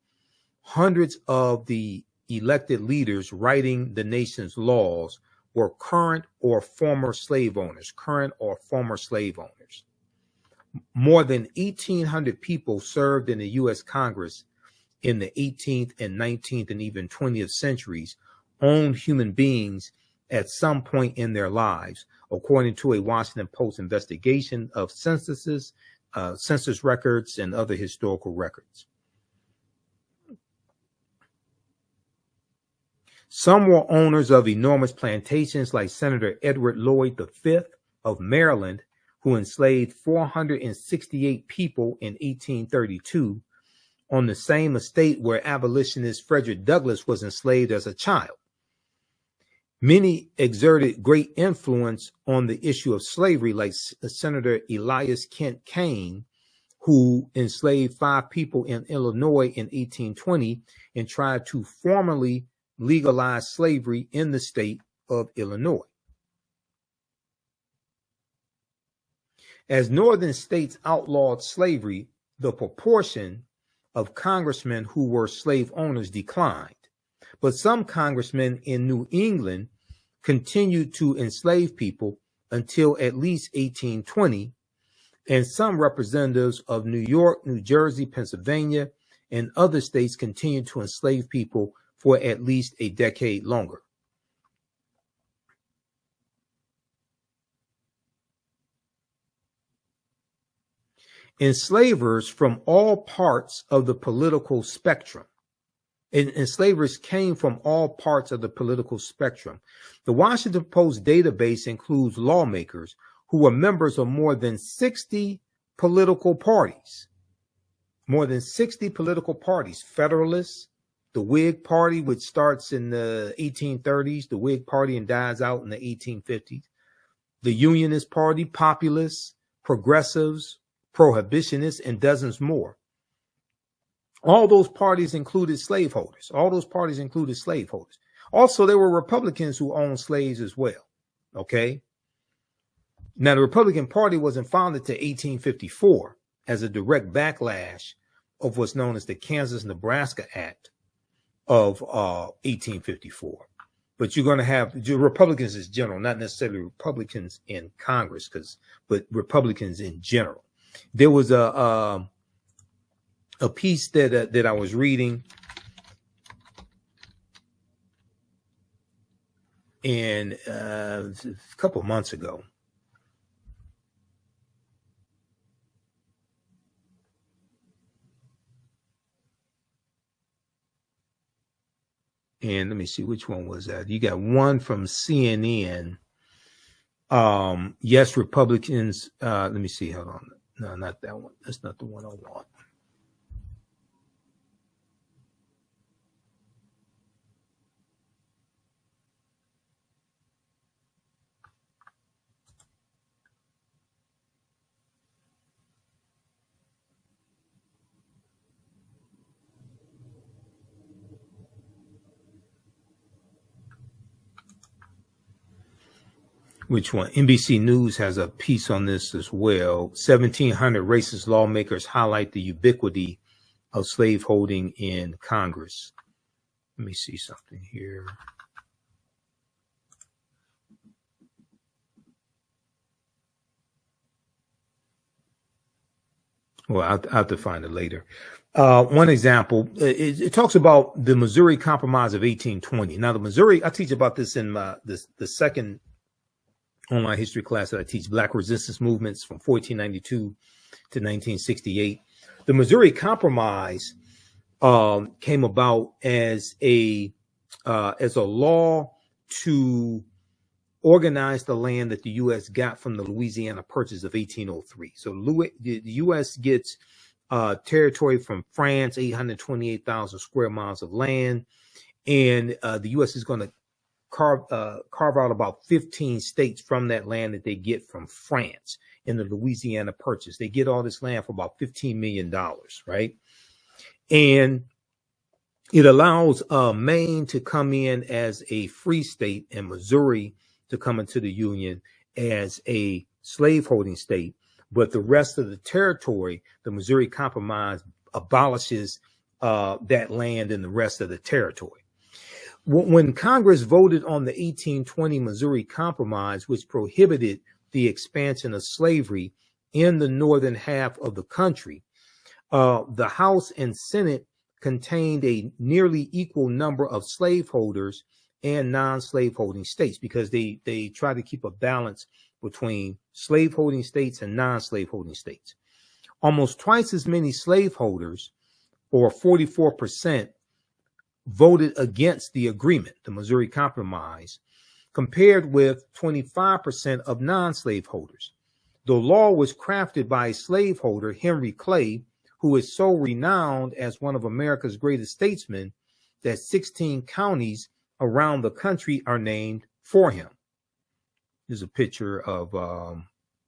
hundreds of the elected leaders writing the nation's laws were current or former slave owners. More than 1,800 people served in the U.S. Congress in the 18th and 19th and even 20th centuries, owned human beings at some point in their lives, according to a Washington Post investigation of census records, and other historical records. Some were owners of enormous plantations, like Senator Edward Lloyd V of Maryland, who enslaved 468 people in 1832 on the same estate where abolitionist Frederick Douglass was enslaved as a child. Many exerted great influence on the issue of slavery, like Senator Elias Kent Kane, who enslaved 5 people in Illinois in 1820 and tried to formally legalize slavery in the state of Illinois. As northern states outlawed slavery, the proportion of congressmen who were slave owners declined. But some congressmen in New England continued to enslave people until at least 1820, and some representatives of New York, New Jersey, Pennsylvania, and other states continued to enslave people for at least a decade longer. Enslavers from all parts of the political spectrum. Enslavers came from all parts of the political spectrum. The Washington Post database includes lawmakers who were members of more than 60 political parties. More than 60 political parties. Federalists, the Whig Party, which starts in the 1830s, the Whig Party, and dies out in the 1850s. The Unionist Party, Populists, Progressives, Prohibitionists, and dozens more. All those parties included slaveholders. Also, there were Republicans who owned slaves as well. Okay. Now, the Republican Party wasn't founded to 1854 as a direct backlash of what's known as the Kansas-Nebraska Act of 1854. But you're going to have Republicans as general, not necessarily Republicans in Congress, but Republicans in general. There was a piece that I was reading, and a couple of months ago. And let me see, which one was that? You got one from CNN. Yes, Republicans. Let me see. Hold on. No, not that one. That's not the one I want. Which one? NBC News has a piece on this as well. 1,700 racist lawmakers highlight the ubiquity of slaveholding in Congress. Let me see something here. Well, I'll have to find it later. One example, it talks about the Missouri Compromise of 1820. Now, the Missouri, I teach about this in the second online history class that I teach, Black Resistance Movements from 1492 to 1968. The Missouri Compromise came about as a law to organize the land that the U.S. got from the Louisiana Purchase of 1803. So the U.S. gets territory from France, 828,000 square miles of land, and the U.S. is going to carve out about 15 states from that land that they get from France in the Louisiana Purchase. They get all this land for about $15 million, right? And it allows Maine to come in as a free state and Missouri to come into the Union as a slaveholding state. But the rest of the territory, the Missouri Compromise abolishes that land and the rest of the territory. When Congress voted on the 1820 Missouri Compromise, which prohibited the expansion of slavery in the northern half of the country, the House and Senate contained a nearly equal number of slaveholders and non-slaveholding states because they try to keep a balance between slaveholding states and non-slaveholding states. Almost twice as many slaveholders, or 44%, voted against the agreement, the Missouri Compromise, compared with 25% of non-slaveholders. The law was crafted by a slaveholder, Henry Clay, who is so renowned as one of America's greatest statesmen that 16 counties around the country are named for him. There's a picture of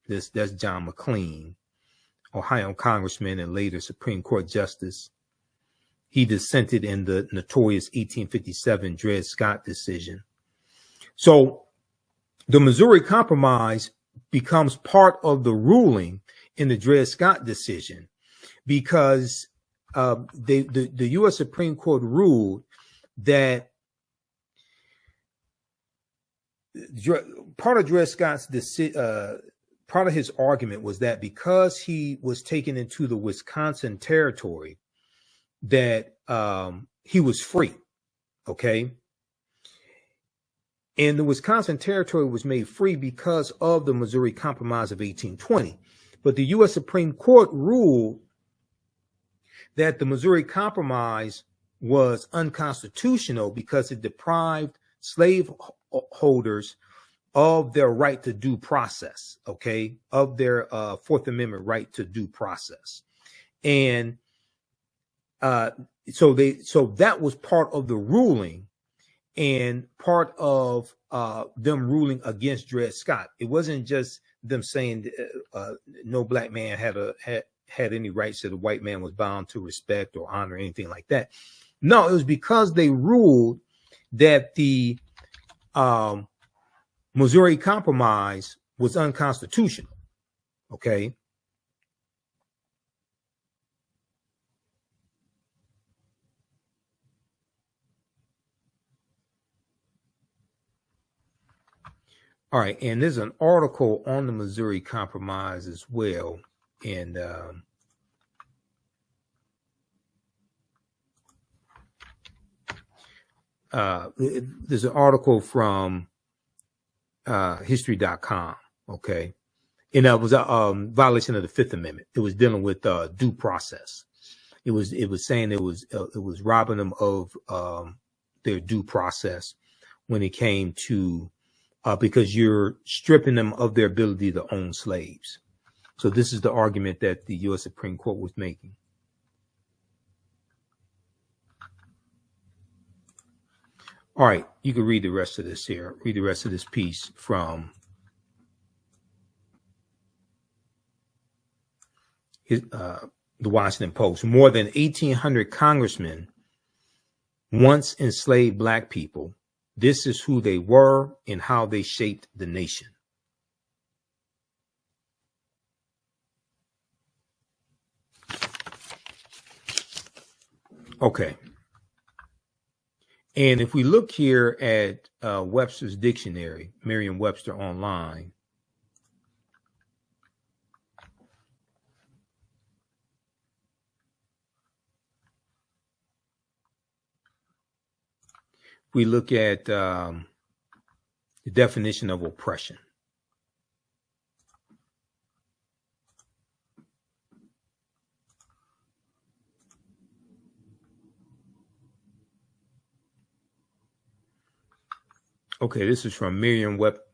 that's John McLean, Ohio congressman and later Supreme Court justice. He dissented in the notorious 1857 Dred Scott decision. So the Missouri Compromise becomes part of the ruling in the Dred Scott decision, because the U.S. Supreme Court ruled that part of Dred Scott's part of his argument was that because he was taken into the Wisconsin territory, that he was free. Okay. And the Wisconsin territory was made free because of the Missouri Compromise of 1820. But the U.S. Supreme Court ruled that the Missouri Compromise was unconstitutional because it deprived slaveholders of their right to due process, okay, of their Fourth Amendment right to due process. And so that was part of the ruling and part of them ruling against Dred Scott. It wasn't just them saying no black man had any rights that a white man was bound to respect or honor, or anything like that. No, it was because they ruled that the Missouri Compromise was unconstitutional. Okay. All right, and there's an article on the Missouri Compromise as well, and there's an article from history.com, okay, and that was a violation of the Fifth Amendment. It was dealing with due process. It was saying it was robbing them of their due process when it came to because you're stripping them of their ability to own slaves. So this is the argument that the U.S. Supreme Court was making. All right, you can read the rest of this here. Read the rest of this piece from the Washington Post. More than 1,800 congressmen once enslaved black people. This is who they were and how they shaped the nation. Okay. And if we look here at Webster's Dictionary, Merriam-Webster Online, we look at the definition of oppression. Okay, this is from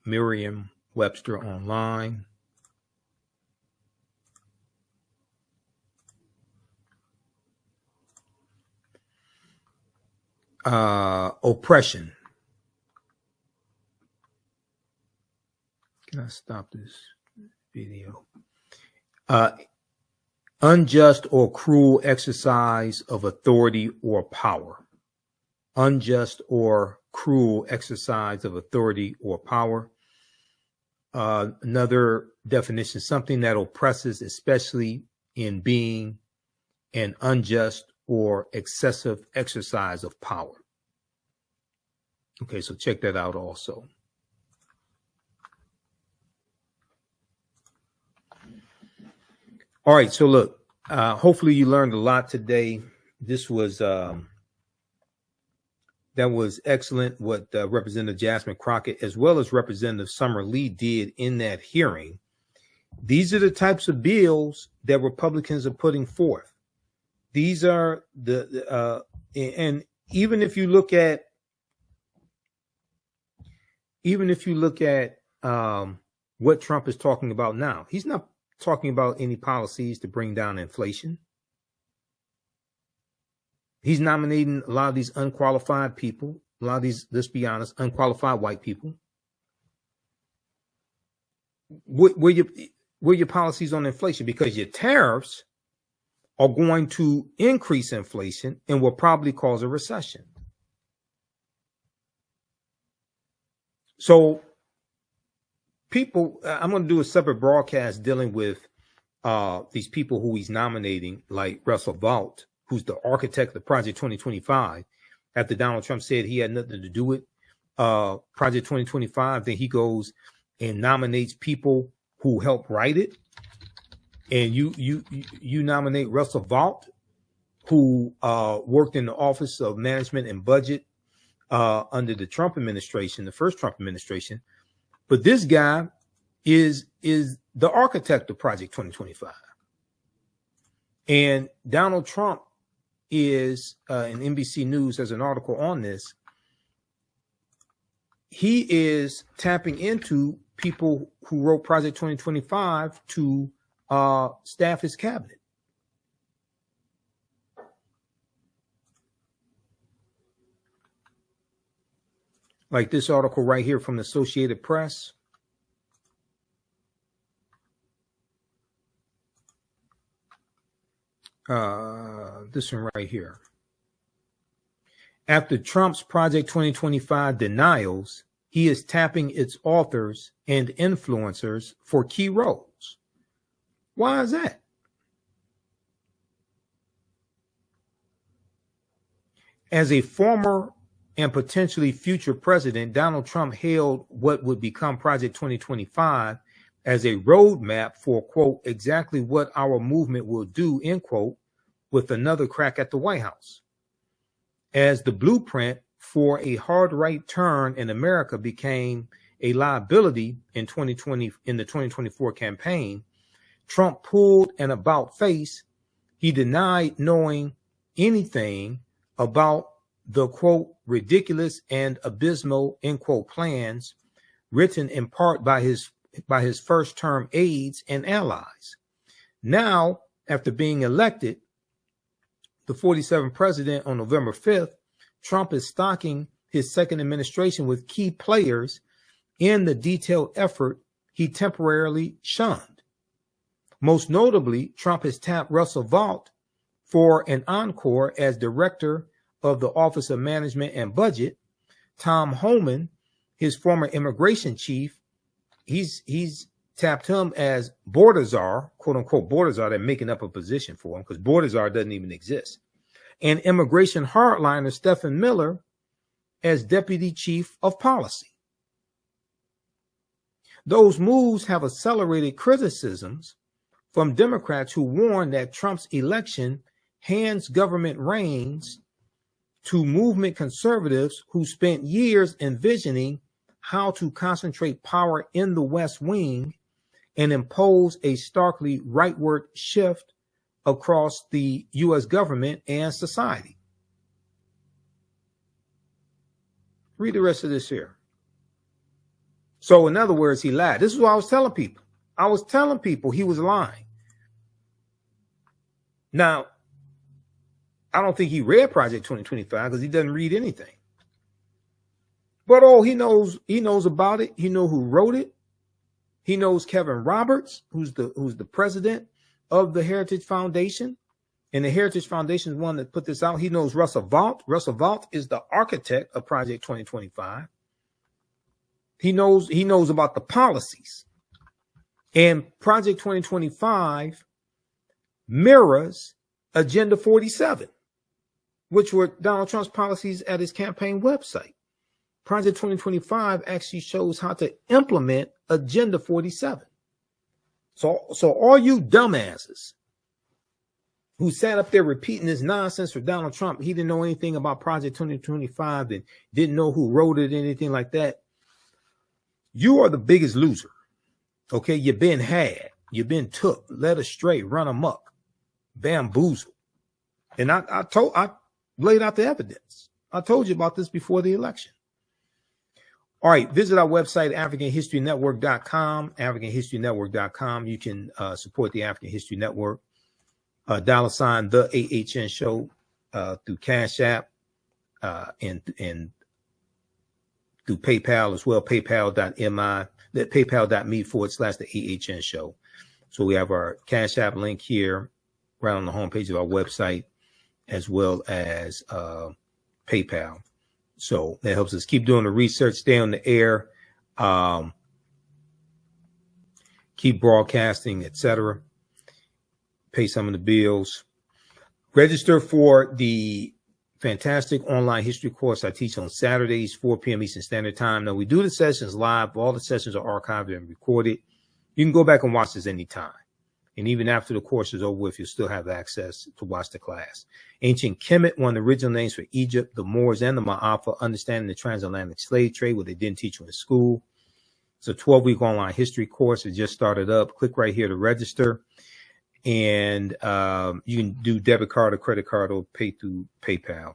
Merriam-Webster Online. Oppression. Can I stop this video? Unjust or cruel exercise of authority or power. Unjust or cruel exercise of authority or power. Another definition, something that oppresses, especially in being an unjust or excessive exercise of power. Okay, so check that out also. All right, so look, hopefully you learned a lot today. This was that was excellent what Representative Jasmine Crockett as well as Representative Summer Lee did in that hearing. These are the types of bills that Republicans are putting forth. These are and even if you look at what Trump is talking about now, he's not talking about any policies to bring down inflation. He's nominating a lot of these unqualified people, a lot of these, let's be honest, unqualified white people. Where your policies on inflation? Because your tariffs are going to increase inflation and will probably cause a recession. So people, I'm going to do a separate broadcast dealing with these people who he's nominating, like Russell Vought, who's the architect of Project 2025. After Donald Trump said he had nothing to do with Project 2025, then he goes and nominates people who helped write it. And you nominate Russell Vought, who worked in the Office of Management and Budget under the Trump administration, the first Trump administration. But this guy is the architect of Project 2025. And Donald Trump is, and NBC News has an article on this, he is tapping into people who wrote Project 2025 to staff his cabinet. Like this article right here from the Associated Press. This one right here. After Trump's Project 2025 denials, he is tapping its authors and influencers for key roles. Why is that? As a former and potentially future president, Donald Trump hailed what would become Project 2025 as a roadmap for, quote, exactly what our movement will do, end quote, with another crack at the White House. As the blueprint for a hard right turn in America became a liability in 2020, in the 2024 campaign, Trump pulled an about face. He denied knowing anything about the, quote, ridiculous and abysmal, end quote, plans written in part by his first term aides and allies. Now, after being elected, the 47th president on November 5th, Trump is stocking his second administration with key players in the detailed effort he temporarily shunned. Most notably, Trump has tapped Russell Vought for an encore as director of the Office of Management and Budget. Tom Homan, his former immigration chief, he's tapped him as border czar, quote unquote border czar. They're making up a position for him because border czar doesn't even exist. And immigration hardliner Stephen Miller as deputy chief of policy. Those moves have accelerated criticisms from Democrats who warn that Trump's election hands government reins to movement conservatives who spent years envisioning how to concentrate power in the West Wing and impose a starkly rightward shift across the U.S. government and society. Read the rest of this here. So in other words, he lied. This is what I was telling people. I was telling people he was lying. Now, I don't think he read Project 2025 because he doesn't read anything. But he knows about it. He knows who wrote it. He knows Kevin Roberts, who's the president of the Heritage Foundation. And the Heritage Foundation is one that put this out. He knows Russell Vought. Russell Vought is the architect of Project 2025. He knows about the policies. And Project 2025 mirrors Agenda 47, which were Donald Trump's policies at his campaign website. Project 2025 actually shows how to implement Agenda 47. So all you dumbasses who sat up there repeating this nonsense for Donald Trump, he didn't know anything about Project 2025 and didn't know who wrote it, anything like that. You are the biggest loser. Okay, you've been had, you've been took, led astray, run amok, bamboozled. And I laid out the evidence. I told you about this before the election. All right, visit our website, AfricanHistoryNetwork.com, AfricanHistoryNetwork.com. You can support the African History Network. $, the AHN show through Cash App and through PayPal as well, paypal.me/the AHN show. So we have our Cash App link here right on the homepage of our website, as well as PayPal. So that helps us keep doing the research, stay on the air. keep broadcasting, etc. Pay some of the bills. Register for the fantastic online history course I teach on Saturdays, 4 p.m. Eastern Standard Time. Now, we do the sessions live. All the sessions are archived and recorded. You can go back and watch this anytime. And even after the course is over with, you'll still have access to watch the class. Ancient Kemet, one of the original names for Egypt, the Moors, and the Ma'afa, understanding the transatlantic slave trade, what they didn't teach you in school. It's a 12-week online history course. It just started up. Click right here to register. And you can do debit card or credit card or pay through PayPal.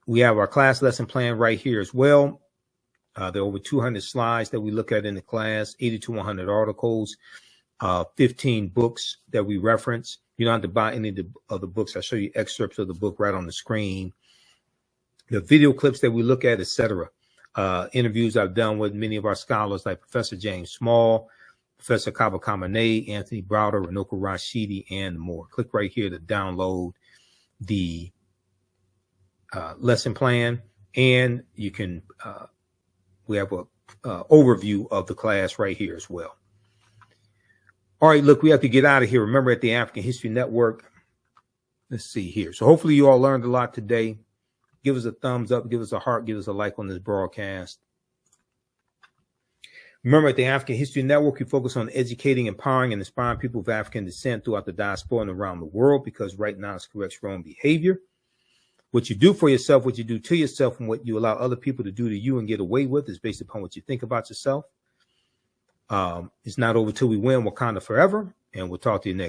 We have our class lesson plan right here as well. There are over 200 slides that we look at in the class, 80 to 100 articles, 15 books that we reference. You don't have to buy any of the books. I'll show you excerpts of the book right on the screen. The video clips that we look at, etc. Interviews I've done with many of our scholars like Professor James Small, Professor Kaba Kamene, Anthony Browder, Runoko Rashidi, and more. Click right here to download the lesson plan, and you can we have a overview of the class right here as well. All right, look, we have to get out of here. Remember, at the African History Network, let's see here. So hopefully you all learned a lot today. Give us a thumbs up, give us a heart, give us a like on this broadcast. Remember, at the African History Network, we focus on educating, empowering, and inspiring people of African descent throughout the diaspora and around the world, because right now it's corrects wrong behavior. What you do for yourself, what you do to yourself, and what you allow other people to do to you and get away with is based upon what you think about yourself. It's not over till we win Wakanda forever, and we'll talk to you next.